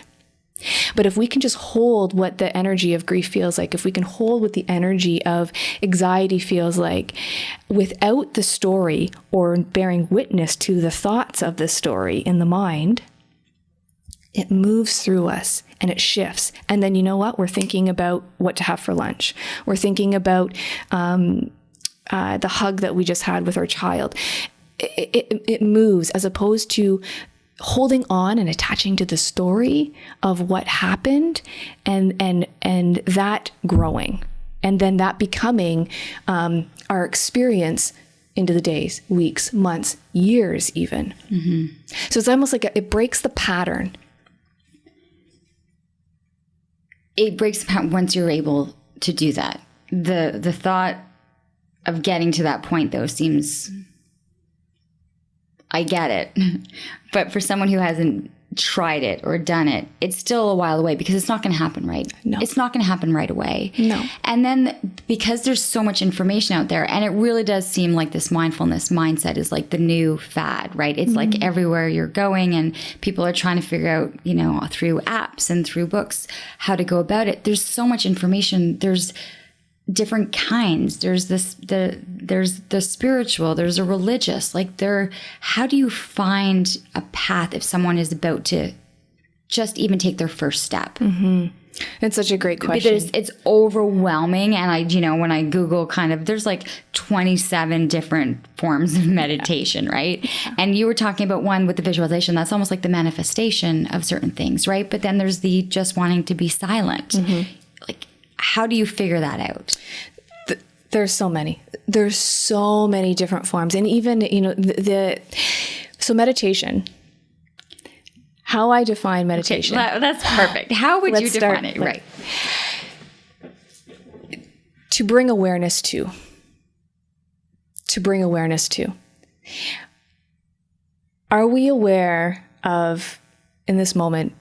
Speaker 2: But if we can just hold what the energy of grief feels like, if we can hold what the energy of anxiety feels like, without the story or bearing witness to the thoughts of the story in the mind, it moves through us and it shifts. And then you know what? We're thinking about what to have for lunch. We're thinking about the hug that we just had with our child. It moves, as opposed to holding on and attaching to the story of what happened, and that growing, and then that becoming our experience into the days, weeks, months, years even. Mm-hmm. So it's almost like it breaks the pattern.
Speaker 1: It breaks the pattern once you're able to do that. The thought of getting to that point, though, seems... I get it. But for someone who hasn't tried it or done it, it's still a while away, because it's not going to happen right.
Speaker 2: No.
Speaker 1: It's not going to happen right away.
Speaker 2: No.
Speaker 1: And then because there's so much information out there, and it really does seem like this mindfulness mindset is like the new fad, right? It's like everywhere you're going, and people are trying to figure out, you know, through apps and through books, how to go about it. There's so much information. There's different kinds. There's there's the spiritual, there's a religious, how do you find a path if someone is about to just even take their first step?
Speaker 2: Mm-hmm. It's such a great question.
Speaker 1: Because it's overwhelming. And when I Google there's like 27 different forms of meditation, right? Yeah. And you were talking about one with the visualization. That's almost like the manifestation of certain things, right? But then there's the just wanting to be silent. Mm-hmm. How do you figure that out?
Speaker 2: There's so many. There's so many different forms. And even, so meditation, how I define meditation.
Speaker 1: Okay, that's perfect. How would you define it? Right.
Speaker 2: To bring awareness to. To bring awareness to. Are we aware of, in this moment,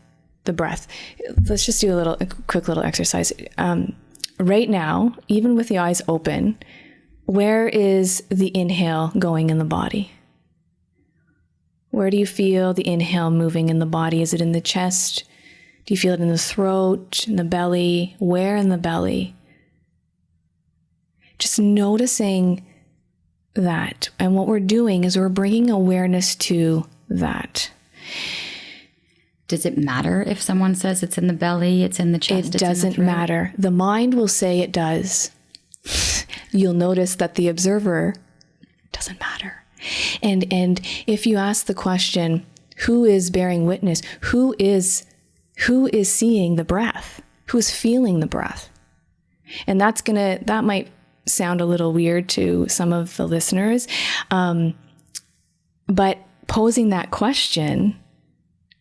Speaker 2: the breath? Let's just do a quick little exercise. Right now, even with the eyes open, where is the inhale going in the body? Where do you feel the inhale moving in the body? Is it in the chest? Do you feel it in the throat, in the belly? Where in the belly? Just noticing that. And what we're doing is we're bringing awareness to that.
Speaker 1: Does it matter if someone says it's in the belly, it's in the chest?
Speaker 2: It doesn't matter. The mind will say it does. You'll notice that the observer doesn't matter. And if you ask the question, who is bearing witness? Who is seeing the breath? Who is feeling the breath? And that might sound a little weird to some of the listeners. But posing that question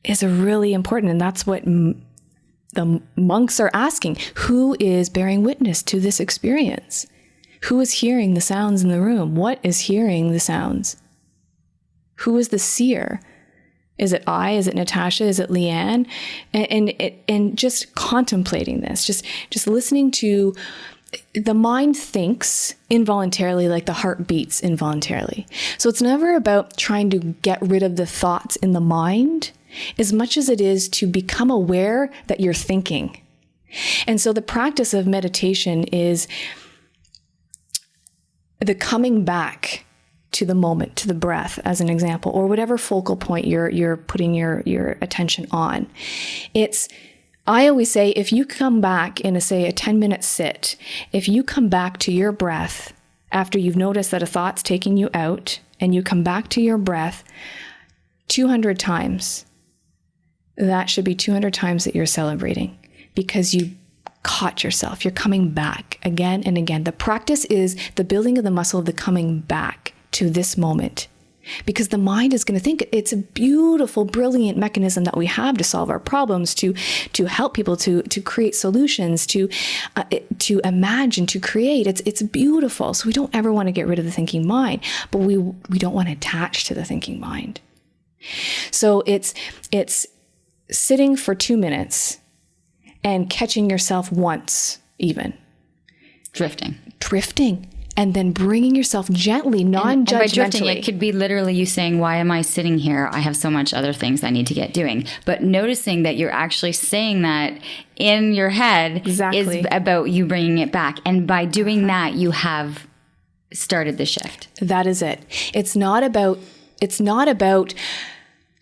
Speaker 2: is really important. And that's what the monks are asking. Who is bearing witness to this experience? Who is hearing the sounds in the room? What is hearing the sounds? Who is the seer? Is it I? Is it Natasha? Is it Lianne? And just contemplating this, just listening to the mind thinks involuntarily, like the heart beats involuntarily. So it's never about trying to get rid of the thoughts in the mind as much as it is to become aware that you're thinking. And so the practice of meditation is the coming back to the moment, to the breath, as an example, or whatever focal point you're putting your attention on. I always say, if you come back in a 10-minute sit, if you come back to your breath after you've noticed that a thought's taking you out, and you come back to your breath 200 times, that should be 200 times that you're celebrating, because you caught yourself. You're coming back again and again. The practice is the building of the muscle of the coming back to this moment, because the mind is going to think it's a beautiful, brilliant mechanism that we have to solve our problems, to help people, to create solutions, to imagine, to create. It's beautiful. So we don't ever want to get rid of the thinking mind, but we don't want to attach to the thinking mind. So it's sitting for 2 minutes and catching yourself once, even. Drifting. And then bringing yourself gently, non-judgmentally. And by drifting,
Speaker 1: it could be literally you saying, why am I sitting here? I have so much other things I need to get doing. But noticing that you're actually saying that in your head is about you bringing it back. And by doing that, you have started the shift.
Speaker 2: That is it. It's not about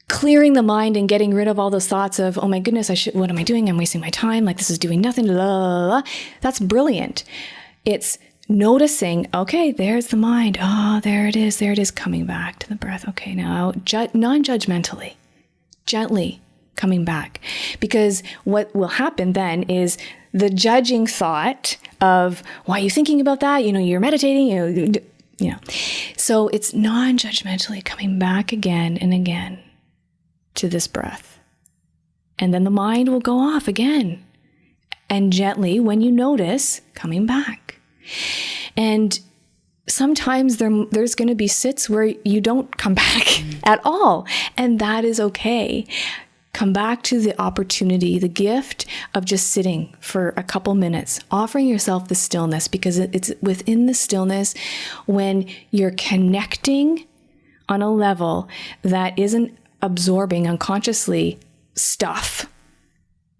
Speaker 2: clearing the mind and getting rid of all those thoughts of, oh my goodness, what am I doing? I'm wasting my time. Like, this is doing nothing. Blah, blah, blah. That's brilliant. It's noticing, okay, there's the mind. Oh, there it is coming back to the breath. Okay, now non-judgmentally, gently coming back. Because what will happen then is the judging thought of, why are you thinking about that? You're meditating, So it's non-judgmentally coming back again and again to this breath. And then the mind will go off again. And gently, when you notice, coming back. And sometimes there's going to be sits where you don't come back at all. And that is okay. Come back to the opportunity, the gift of just sitting for a couple minutes, offering yourself the stillness, because it's within the stillness when you're connecting on a level that isn't absorbing unconsciously stuff,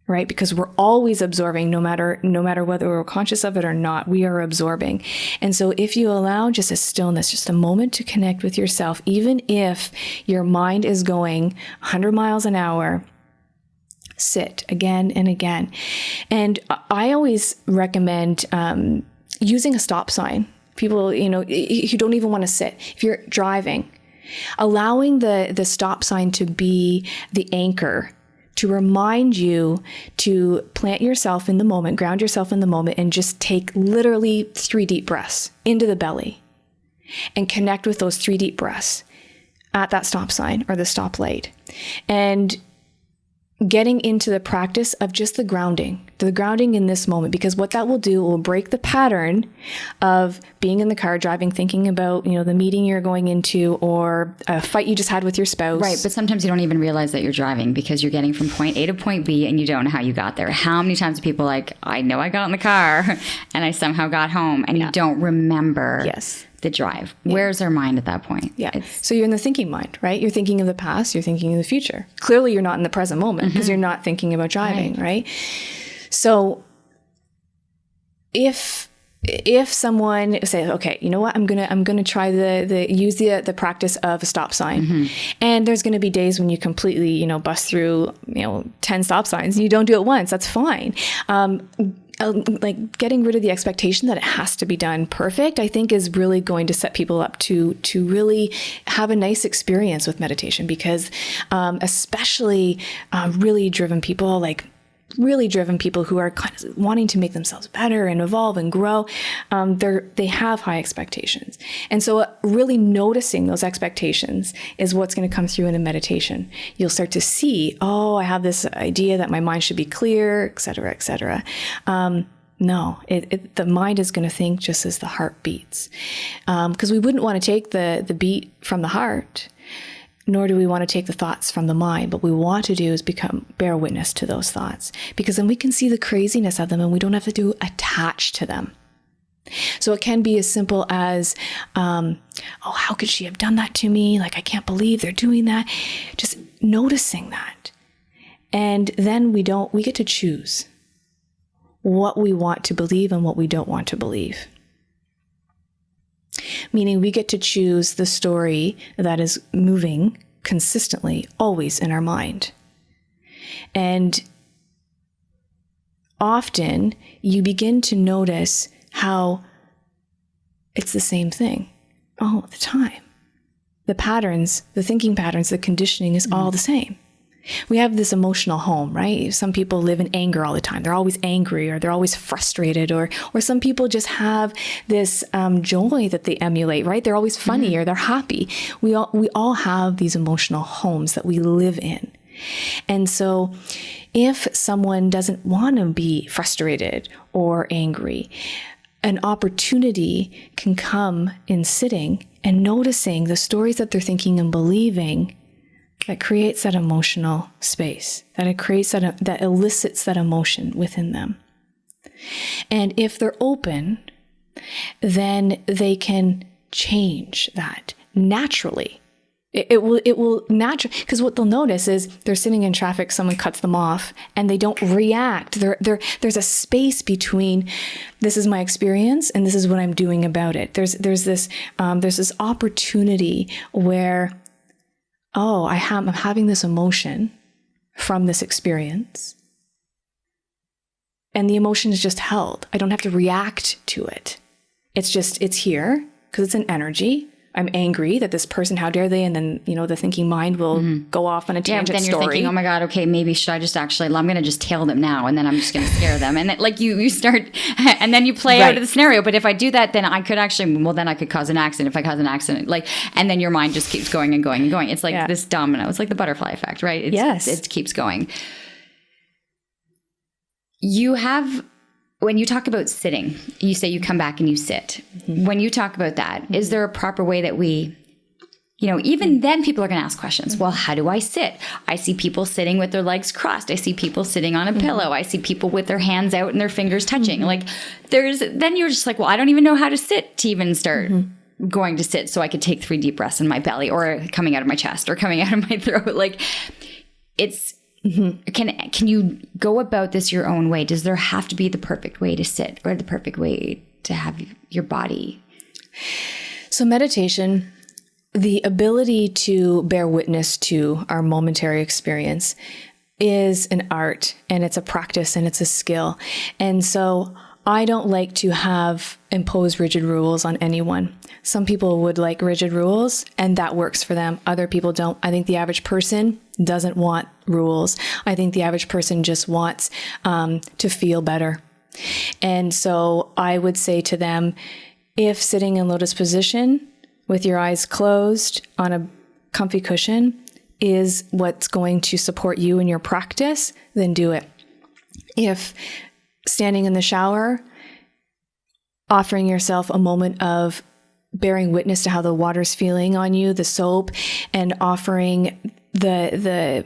Speaker 2: right? Because we're always absorbing, no matter whether we're conscious of it or not, we are absorbing. And so if you allow just a stillness, just a moment to connect with yourself, even if your mind is going 100 miles an hour, sit again and again. And I always recommend using a stop sign. People, you don't even want to sit. If you're driving, allowing the stop sign to be the anchor to remind you to plant yourself in the moment, ground yourself in the moment, and just take literally 3 deep breaths into the belly and connect with those 3 deep breaths at that stop sign or the stop light. And getting into the practice of just the grounding in this moment, because what that will do will break the pattern of being in the car driving, thinking about, the meeting you're going into or a fight you just had with your spouse.
Speaker 1: Right. But sometimes you don't even realize that you're driving because you're getting from point A to point B and you don't know how you got there. How many times are people like, I know I got in the car and I somehow got home, and you don't remember the drive. Yeah. Where's our mind at that point?
Speaker 2: Yeah. So you're in the thinking mind, right? You're thinking of the past, you're thinking of the future. Clearly you're not in the present moment because you're not thinking about driving, right? So if someone says, okay, you know what, I'm gonna try use the practice of a stop sign, and there's gonna be days when you completely bust through 10 stop signs and you don't do it once, that's fine. Like getting rid of the expectation that it has to be done perfect, I think is really going to set people up to really have a nice experience with meditation, because especially really driven people who are kind of wanting to make themselves better and evolve and grow, they have high expectations. And so really noticing those expectations is what's going to come through in a meditation. You'll start to see, oh, I have this idea that my mind should be clear, et cetera, et cetera. No, the mind is going to think just as the heart beats. Because we wouldn't want to take the beat from the heart, nor do we want to take the thoughts from the mind. What we want to do is bear witness to those thoughts, because then we can see the craziness of them and we don't have to attach to them. So it can be as simple as, oh, how could she have done that to me? Like, I can't believe they're doing that. Just noticing that. And then we get to choose what we want to believe and what we don't want to believe. Meaning we get to choose the story that is moving consistently, always in our mind. And often you begin to notice how it's the same thing all the time. The patterns, the thinking patterns, the conditioning is all the same. We have this emotional home, right? Some people live in anger all the time. They're always angry, or they're always frustrated, or some people just have this joy that they emulate, right? They're always funny or they're happy. We all have these emotional homes that we live in. And so if someone doesn't want to be frustrated or angry, an opportunity can come in sitting and noticing the stories that they're thinking and believing that creates that emotional space, that elicits that emotion within them. And if they're open, then they can change that naturally. It will naturally, because what they'll notice is they're sitting in traffic, someone cuts them off, and they don't react. There's a space between this is my experience and this is what I'm doing about it. There's this opportunity where, oh, I'm having this emotion from this experience, and the emotion is just held. I don't have to react to it. it's here because it's an energy. I'm angry that this person, how dare they? And then, the thinking mind will go off on a tangent
Speaker 1: then you're
Speaker 2: story.
Speaker 1: thinking, oh my God, okay, maybe should I just actually, I'm going to just tail them now. And then I'm just going to scare them. And then, like you start, and then you play out of the scenario. But if I do that, then I could actually, then I could cause an accident. If I cause an accident, and then your mind just keeps going and going and going. It's like this domino. It's like the butterfly effect, right? It keeps going. When you talk about sitting, you say you come back and you sit. Mm-hmm. When you talk about that, is there a proper way that we, even then people are going to ask questions. Well, how do I sit? I see people sitting with their legs crossed. I see people sitting on a pillow. I see people with their hands out and their fingers touching. Then you're just like, well, I don't even know how to sit to even start going to sit so I could take 3 deep breaths in my belly or coming out of my chest or coming out of my throat. It's... Can you go about this your own way? Does there have to be the perfect way to sit or the perfect way to have your body?
Speaker 2: So meditation, the ability to bear witness to our momentary experience is an art, and it's a practice, and it's a skill. And so I don't like to impose rigid rules on anyone. Some people would like rigid rules, and that works for them. Other people don't. I think the average person doesn't want rules. I think the average person just wants to feel better. And so I would say to them, if sitting in lotus position with your eyes closed on a comfy cushion is what's going to support you in your practice, then do it. If standing in the shower, offering yourself a moment of bearing witness to how the water's feeling on you, the soap, and offering the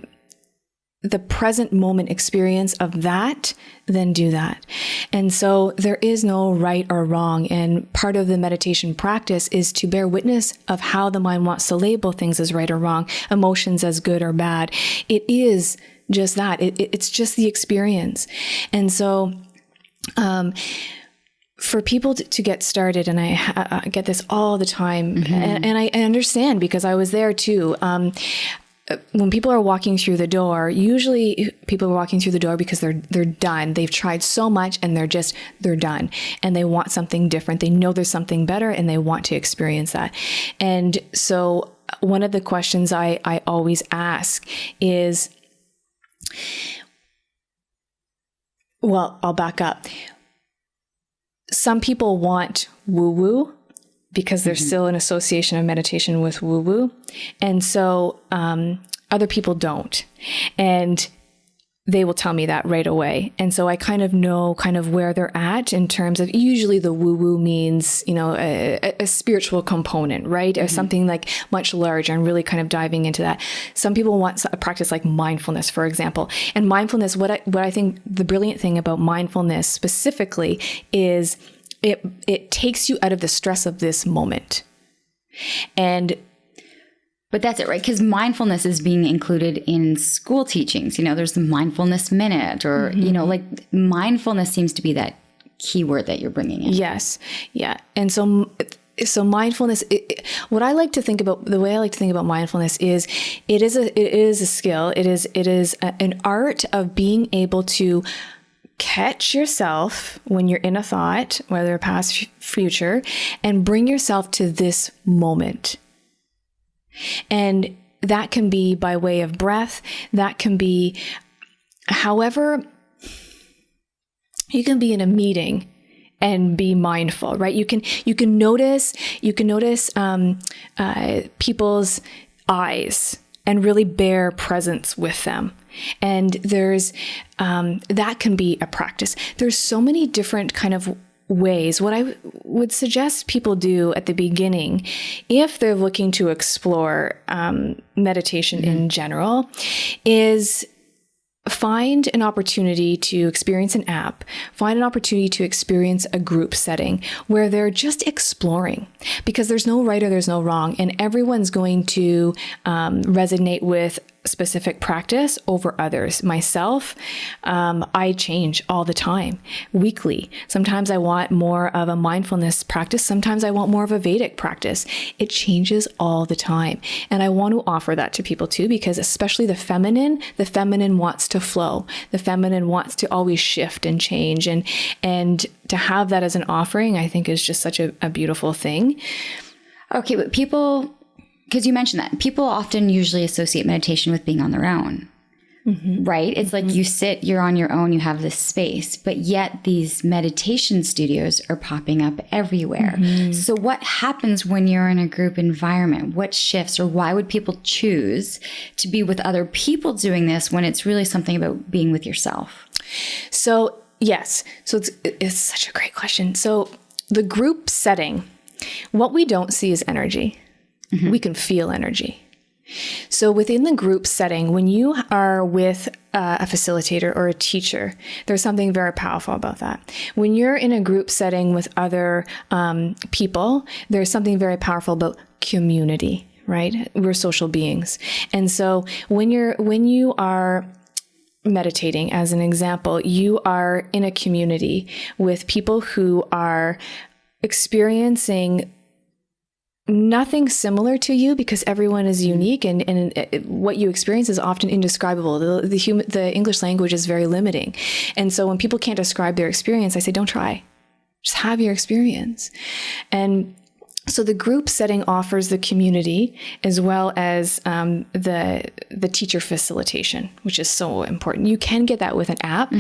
Speaker 2: present moment experience of that, then do that. And so there is no right or wrong. And part of the meditation practice is to bear witness of how the mind wants to label things as right or wrong, emotions as good or bad. It is just that. It's just the experience. And so, for people to get started, and I get this all the time, and I understand because I was there too. When people are walking through the door, usually people are walking through the door because they're done. They've tried so much and they're done, and they want something different. They know there's something better and they want to experience that. And so one of the questions I always ask is, well, I'll back up. Some people want woo-woo because there's still an association of meditation with woo-woo. And so other people don't. And they will tell me that right away. And so I kind of know where they're at in terms of, usually the woo-woo means, a spiritual component, right? Or something like much larger, and really kind of diving into that. Some people want a practice like mindfulness, for example. And mindfulness, what I think the brilliant thing about mindfulness specifically is it takes you out of the stress of this moment.
Speaker 1: But that's it, right? Because mindfulness is being included in school teachings. There's the mindfulness minute, or, mindfulness seems to be that key word that you're bringing in.
Speaker 2: Yes. Yeah. And so mindfulness, what I like to think about, the way I like to think about mindfulness is it is a skill. It is an art of being able to catch yourself when you're in a thought, whether past, future, and bring yourself to this moment. And that can be by way of breath. That can be, however, you can be in a meeting and be mindful, right? You can notice people's eyes and really bear presence with them. And there's that can be a practice. There's so many different kind of ways. What I would suggest people do at the beginning, if they're looking to explore meditation in general, is find an opportunity to experience an app, find an opportunity to experience a group setting where they're just exploring, because there's no right or there's no wrong, and everyone's going to resonate with specific practice over others. Myself, I change all the time, weekly. Sometimes I want more of a mindfulness practice. Sometimes I want more of a Vedic practice. It changes all the time. And I want to offer that to people too, because especially the feminine wants to flow. The feminine wants to always shift and change. And to have that as an offering, I think is just such a beautiful thing.
Speaker 1: Okay, but people, because you mentioned that, people often usually associate meditation with being on their own, right? It's like you sit, you're on your own, you have this space, but yet these meditation studios are popping up everywhere. So what happens when you're in a group environment? What shifts, or why would people choose to be with other people doing this when it's really something about being with yourself?
Speaker 2: So yes, so it's such a great question. So the group setting, what we don't see is energy. We can feel energy. So within the group setting, when you are with a facilitator or a teacher, there's something very powerful about that. When you're in a group setting with other people, there's something very powerful about community, right? We're social beings. And so when you are meditating, as an example, you are in a community with people who are experiencing nothing similar to you, because everyone is unique, and what you experience is often indescribable. The English language is very limiting. And so when people can't describe their experience, I say, don't try. Just have your experience. And so the group setting offers the community as well as the teacher facilitation, which is so important. You can get that with an app,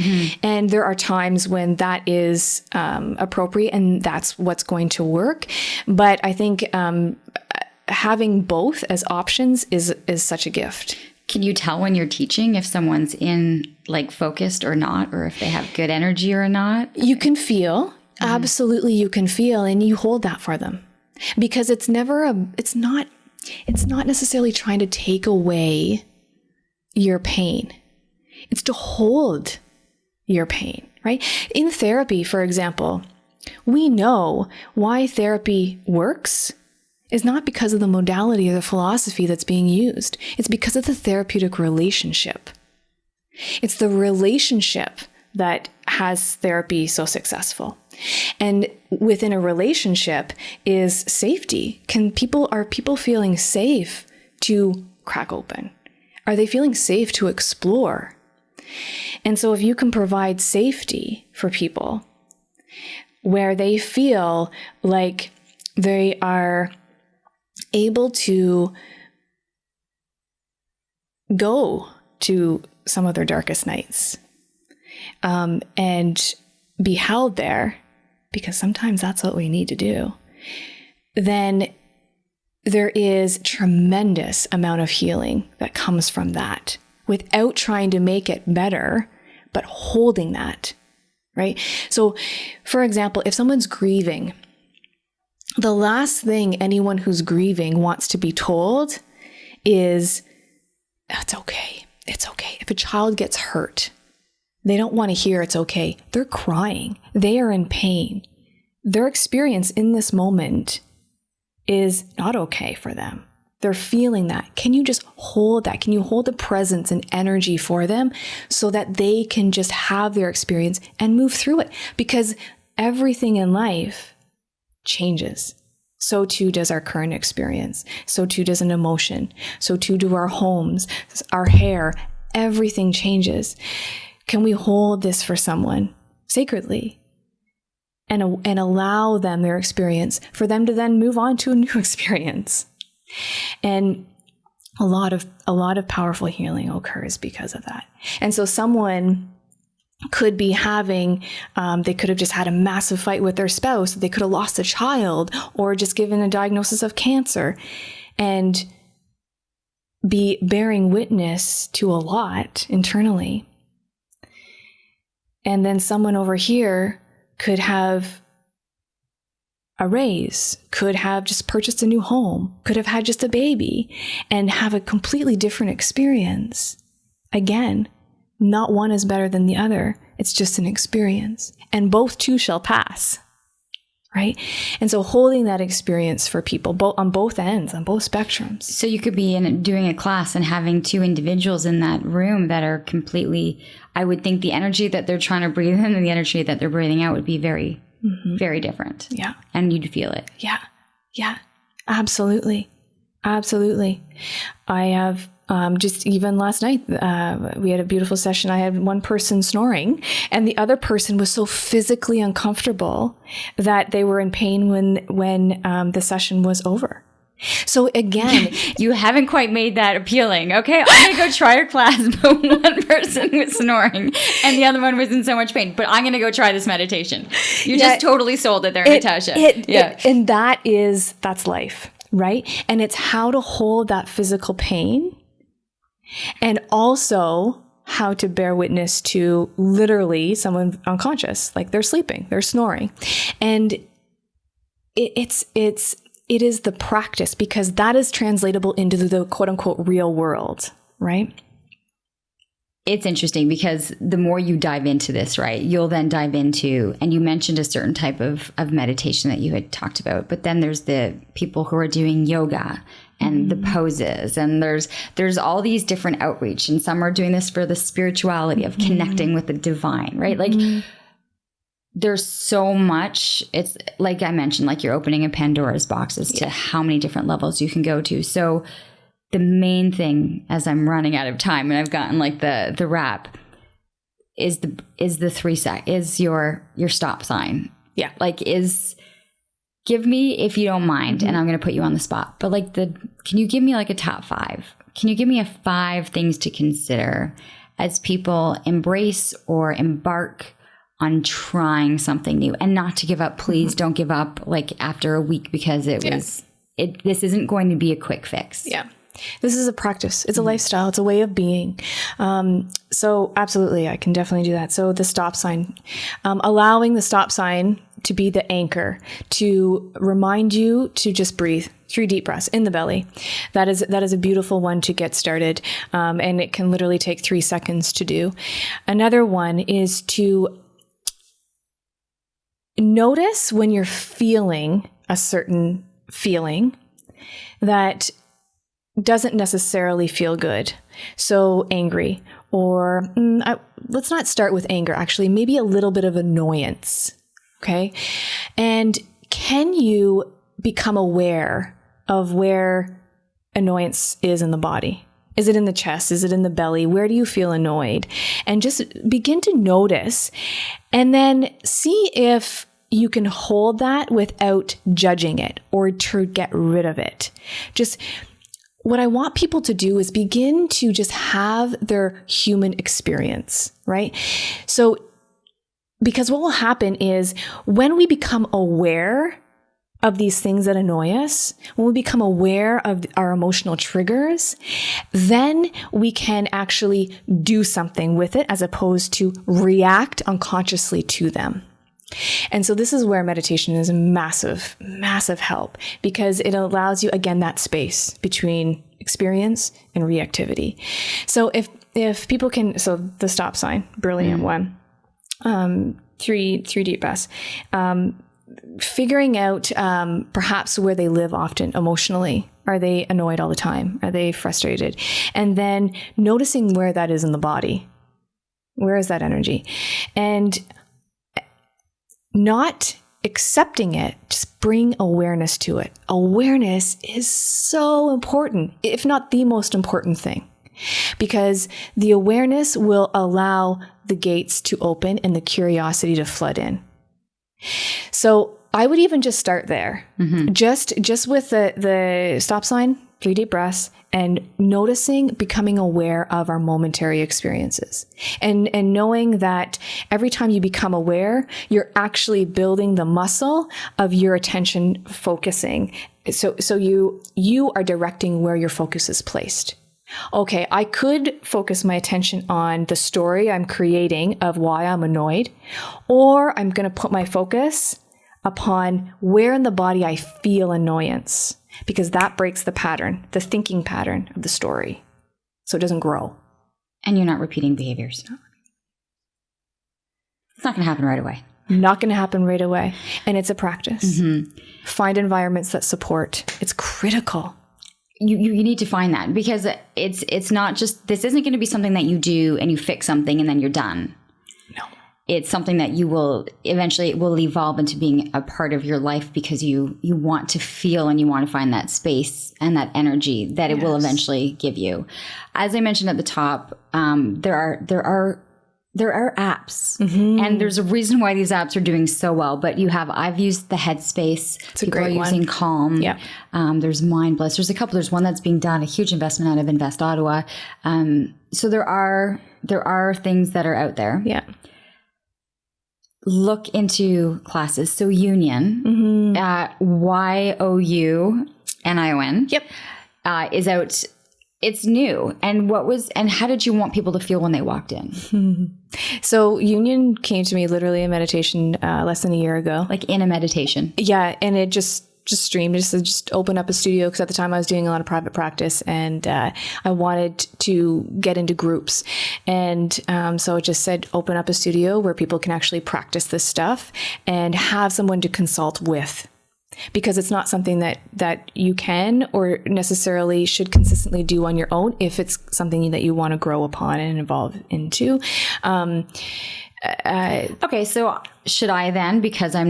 Speaker 2: and there are times when that is appropriate, and that's what's going to work. But I think having both as options is such a gift.
Speaker 1: Can you tell when you're teaching if someone's in like focused or not, or if they have good energy or not?
Speaker 2: You can feel, absolutely you can feel, and you hold that for them. Because it's not necessarily trying to take away your pain. It's to hold your pain, right? In therapy, for example, we know why therapy works is not because of the modality or the philosophy that's being used. It's because of the therapeutic relationship. It's the relationship that has therapy so successful. And within a relationship is safety. Are people feeling safe to crack open? Are they feeling safe to explore? And so if you can provide safety for people where they feel like they are able to go to some of their darkest nights, and be held there, because sometimes that's what we need to do, then there is tremendous amount of healing that comes from that without trying to make it better, but holding that, right? So, for example, if someone's grieving, the last thing anyone who's grieving wants to be told is, it's okay. It's okay. If a child gets hurt, they don't want to hear it's okay. They're crying. They are in pain. Their experience in this moment is not okay for them. They're feeling that. Can you just hold that? Can you hold the presence and energy for them so that they can just have their experience and move through it? Because everything in life changes. So too does our current experience. So too does an emotion. So too do our homes, our hair. Everything changes. Can we hold this for someone sacredly and allow them their experience for them to then move on to a new experience? And a lot of powerful healing occurs because of that. And so someone could be having, they could have just had a massive fight with their spouse. They could have lost a child or just given a diagnosis of cancer and be bearing witness to a lot internally. And then someone over here could have a raise, could have just purchased a new home, could have had just a baby, and have a completely different experience. Again, not one is better than the other. It's just an experience. And both too shall pass, right? And so holding that experience for people on both ends, on both spectrums.
Speaker 1: So you could be doing a class and having two individuals in that room that are completely, I would think the energy that they're trying to breathe in and the energy that they're breathing out would be very, very different.
Speaker 2: Yeah.
Speaker 1: And you'd feel it.
Speaker 2: Yeah. Yeah. Absolutely. Absolutely. I have just even last night, we had a beautiful session. I had one person snoring and the other person was so physically uncomfortable that they were in pain when the session was over. So again,
Speaker 1: you haven't quite made that appealing. Okay, I'm going to go try your class, but one person was snoring and the other one was in so much pain. But I'm going to go try this meditation. You just totally sold it there, Natasha.
Speaker 2: And that's life, right? And it's how to hold that physical pain and also how to bear witness to literally someone unconscious, like they're sleeping, they're snoring. And it is the practice, because that is translatable into the quote unquote real world, right?
Speaker 1: It's interesting because the more you dive into this, right, you'll then dive into, and you mentioned a certain type of meditation that you had talked about, but then there's the people who are doing yoga and the poses, and there's all these different outreach, and some are doing this for the spirituality of connecting with the divine, right? Like there's so much. It's like I mentioned, like you're opening a Pandora's box as to how many different levels you can go to. So the main thing, as I'm running out of time and I've gotten like the wrap, is the 3 sec, is your stop sign.
Speaker 2: Yeah.
Speaker 1: Like give me, if you don't mind, and I'm going to put you on the spot, but like can you give me like a top 5? Can you give me 5 things to consider as people embrace or embark on trying something new, and not to give up? Please don't give up like after a week, because this isn't going to be a quick fix.
Speaker 2: Yeah. This is a practice. It's a lifestyle. It's a way of being. So absolutely, I can definitely do that. So the stop sign, allowing the stop sign to be the anchor, to remind you to just breathe 3 deep breaths in the belly. That is a beautiful one to get started. And it can literally take 3 seconds to do. Another one is to notice when you're feeling a certain feeling that doesn't necessarily feel good. So angry, or let's not start with anger, actually, maybe a little bit of annoyance. Okay. And can you become aware of where annoyance is in the body? Is it in the chest? Is it in the belly? Where do you feel annoyed? And just begin to notice, and then see if you can hold that without judging it or to get rid of it. Just what I want people to do is begin to just have their human experience, right? So, because what will happen is when we become aware of these things that annoy us, when we become aware of our emotional triggers, then we can actually do something with it as opposed to react unconsciously to them. And so this is where meditation is a massive, massive help, because it allows you, again, that space between experience and reactivity. So if people can, so the stop sign, brilliant one, 3 deep breaths, figuring out perhaps where they live often emotionally. Are they annoyed all the time? Are they frustrated? And then noticing where that is in the body. Where is that energy? And not accepting it, just bring awareness to it. Awareness is so important, if not the most important thing, because the awareness will allow the gates to open and the curiosity to flood in. So I would even just start there, just with the stop sign, 3 deep breaths, and noticing, becoming aware of our momentary experiences, and knowing that every time you become aware, you're actually building the muscle of your attention focusing. So you are directing where your focus is placed. Okay, I could focus my attention on the story I'm creating of why I'm annoyed, or I'm going to put my focus upon where in the body I feel annoyance, because that breaks the pattern, the thinking pattern of the story, so it doesn't grow.
Speaker 1: And you're not repeating behaviors. It's not going to happen right away.
Speaker 2: Not going to happen right away. And it's a practice. Find environments that support. It's critical.
Speaker 1: You need to find that, because it's not just, this isn't going to be something that you do and you fix something and then you're done.
Speaker 2: No.
Speaker 1: It's something that you will eventually, it will evolve into being a part of your life, because you want to feel and you want to find that space and that energy that it will eventually give you. As I mentioned at the top, there are apps, and there's a reason why these apps are doing so well. But I've used the Headspace.
Speaker 2: It's a great one.
Speaker 1: Using Calm.
Speaker 2: Yeah.
Speaker 1: There's Mindbless. There's a couple. There's one that's being done, a huge investment out of Invest Ottawa. So there are things that are out there.
Speaker 2: Yeah.
Speaker 1: Look into classes. So Younion, Younion.
Speaker 2: Yep.
Speaker 1: Is out. It's new. And how did you want people to feel when they walked in?
Speaker 2: So Younion came to me literally in meditation less than a year ago.
Speaker 1: Like in a meditation.
Speaker 2: Yeah. And it just streamed, just open up a studio, because at the time I was doing a lot of private practice, and I wanted to get into groups. And so it just said, open up a studio where people can actually practice this stuff and have someone to consult with. Because it's not something that you can or necessarily should consistently do on your own if it's something that you want to grow upon and evolve into.
Speaker 1: Okay, so should I then, because I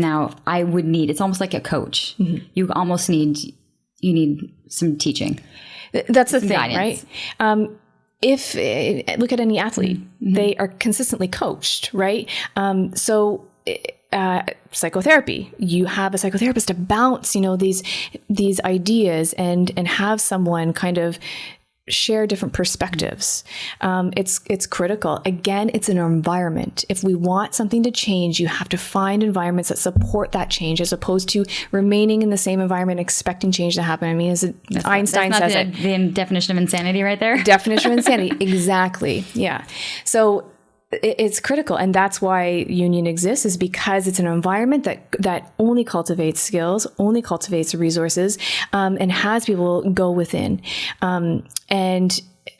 Speaker 1: would need, it's almost like a coach. You almost need some teaching.
Speaker 2: That's the thing,
Speaker 1: guidance.
Speaker 2: right? If look at any athlete, they are consistently coached, right? Psychotherapy, you have a psychotherapist to bounce, these ideas and have someone kind of share different perspectives. It's critical. Again, it's an environment. If we want something to change, you have to find environments that support that change, as opposed to remaining in the same environment, expecting change to happen. I mean, Einstein says it.
Speaker 1: The definition of insanity right there.
Speaker 2: Definition of insanity. Exactly. Yeah. So it's critical. And that's why Younion exists, is because it's an environment that only cultivates skills, only cultivates resources, and has people go within.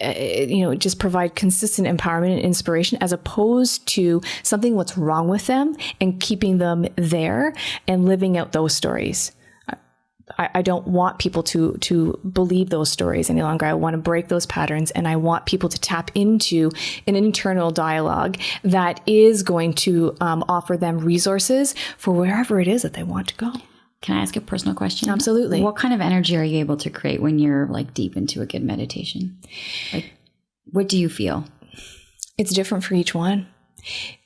Speaker 2: Just provide consistent empowerment and inspiration, as opposed to something what's wrong with them and keeping them there and living out those stories. I don't want people to believe those stories any longer. I want to break those patterns, and I want people to tap into an internal dialogue that is going to offer them resources for wherever it is that they want to go.
Speaker 1: Can I ask a personal question?
Speaker 2: Absolutely.
Speaker 1: What kind of energy are you able to create when you're like deep into a good meditation? Like, what do you feel?
Speaker 2: It's different for each one.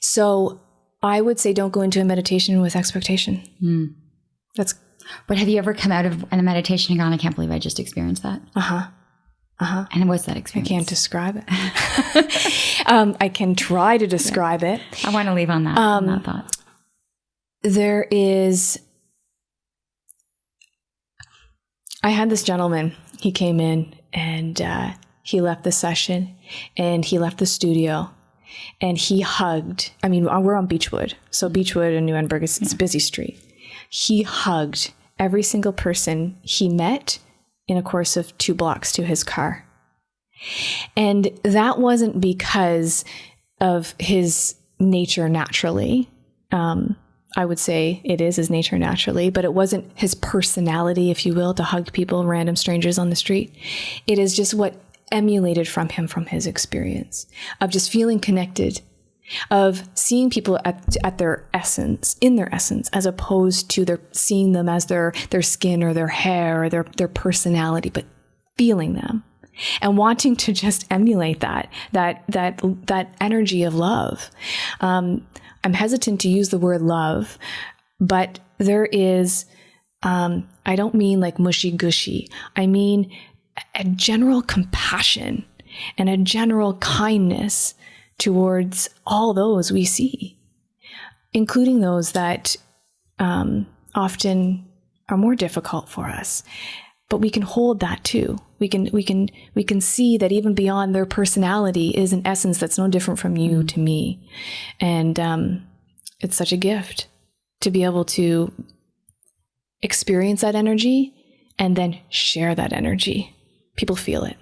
Speaker 2: So I would say don't go into a meditation with expectation.
Speaker 1: But have you ever come out of a meditation and gone, I can't believe I just experienced that? And what's that experience?
Speaker 2: I can't describe it. I can try to describe it.
Speaker 1: I want to leave on that thought.
Speaker 2: I had this gentleman, he came in and he left the session and he left the studio and he hugged. I mean, we're on Beechwood. So Beechwood in New Edinburgh, it's a busy street. He hugged every single person he met in a course of 2 blocks to his car. And that wasn't because of his nature naturally. I would say it is his nature naturally, but it wasn't his personality, if you will, to hug people, random strangers on the street. It is just what emulated from him, from his experience of just feeling connected, of seeing people at their essence, in their essence, as opposed to seeing them as their skin or their hair or their personality, but feeling them and wanting to just emulate that energy of love. I'm hesitant to use the word love, but there is, I don't mean like mushy gushy. I mean a general compassion and a general kindness towards all those we see, including those that often are more difficult for us. But we can hold that too. We can see that even beyond their personality is an essence that's no different from you to me. And it's such a gift to be able to experience that energy and then share that energy. People feel it.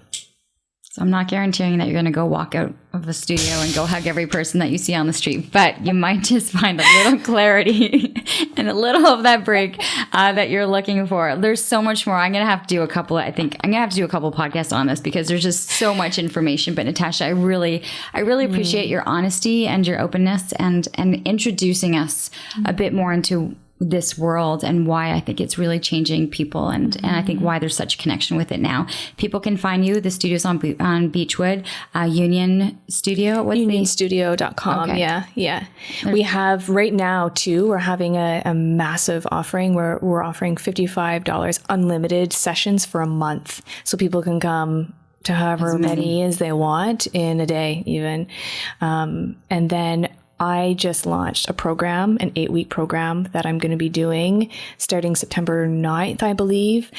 Speaker 1: So I'm not guaranteeing that you're going to go walk out of the studio and go hug every person that you see on the street, but you might just find a little clarity and a little of that break that you're looking for. There's so much more. I'm going to have to do a couple podcasts on this because there's just so much information. But Natasha, I really appreciate your honesty and your openness and introducing us a bit more into this world and why I think it's really changing people and I think why there's such a connection with it now. People can find you. The studio's on Beechwood, Younion Studio.
Speaker 2: Unionstudio.com.
Speaker 1: Okay.
Speaker 2: Yeah. We have right now too, we're having a massive offering where we're offering $55 unlimited sessions for a month. So people can come to however many as they want in a day even. And then I just launched a program, an 8-week program that I'm going to be doing starting September 9th, I believe.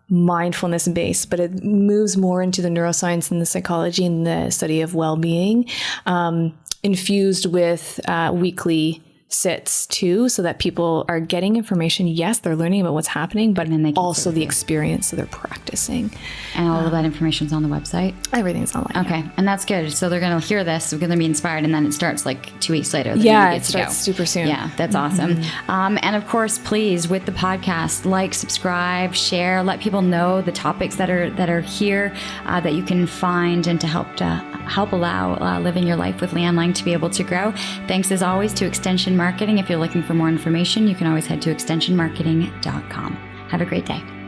Speaker 2: Mindfulness based, but it moves more into the neuroscience and the psychology and the study of well-being, infused with weekly sits too, so that people are getting information. Yes, they're learning about what's happening, but also the experience, so they're practicing.
Speaker 1: And all of that information's on the website?
Speaker 2: Everything's online.
Speaker 1: Okay, and that's good. So they're going to hear this, they're going to be inspired, and then it starts like 2 weeks later.
Speaker 2: It starts super soon.
Speaker 1: Yeah, that's awesome. And of course, please, with the podcast, like, subscribe, share, let people know the topics that are here that you can find and to help allow living your life with Lianne Laing to be able to grow. Thanks as always to Extension Marketing. If you're looking for more information, you can always head to extensionmarketing.com. Have a great day.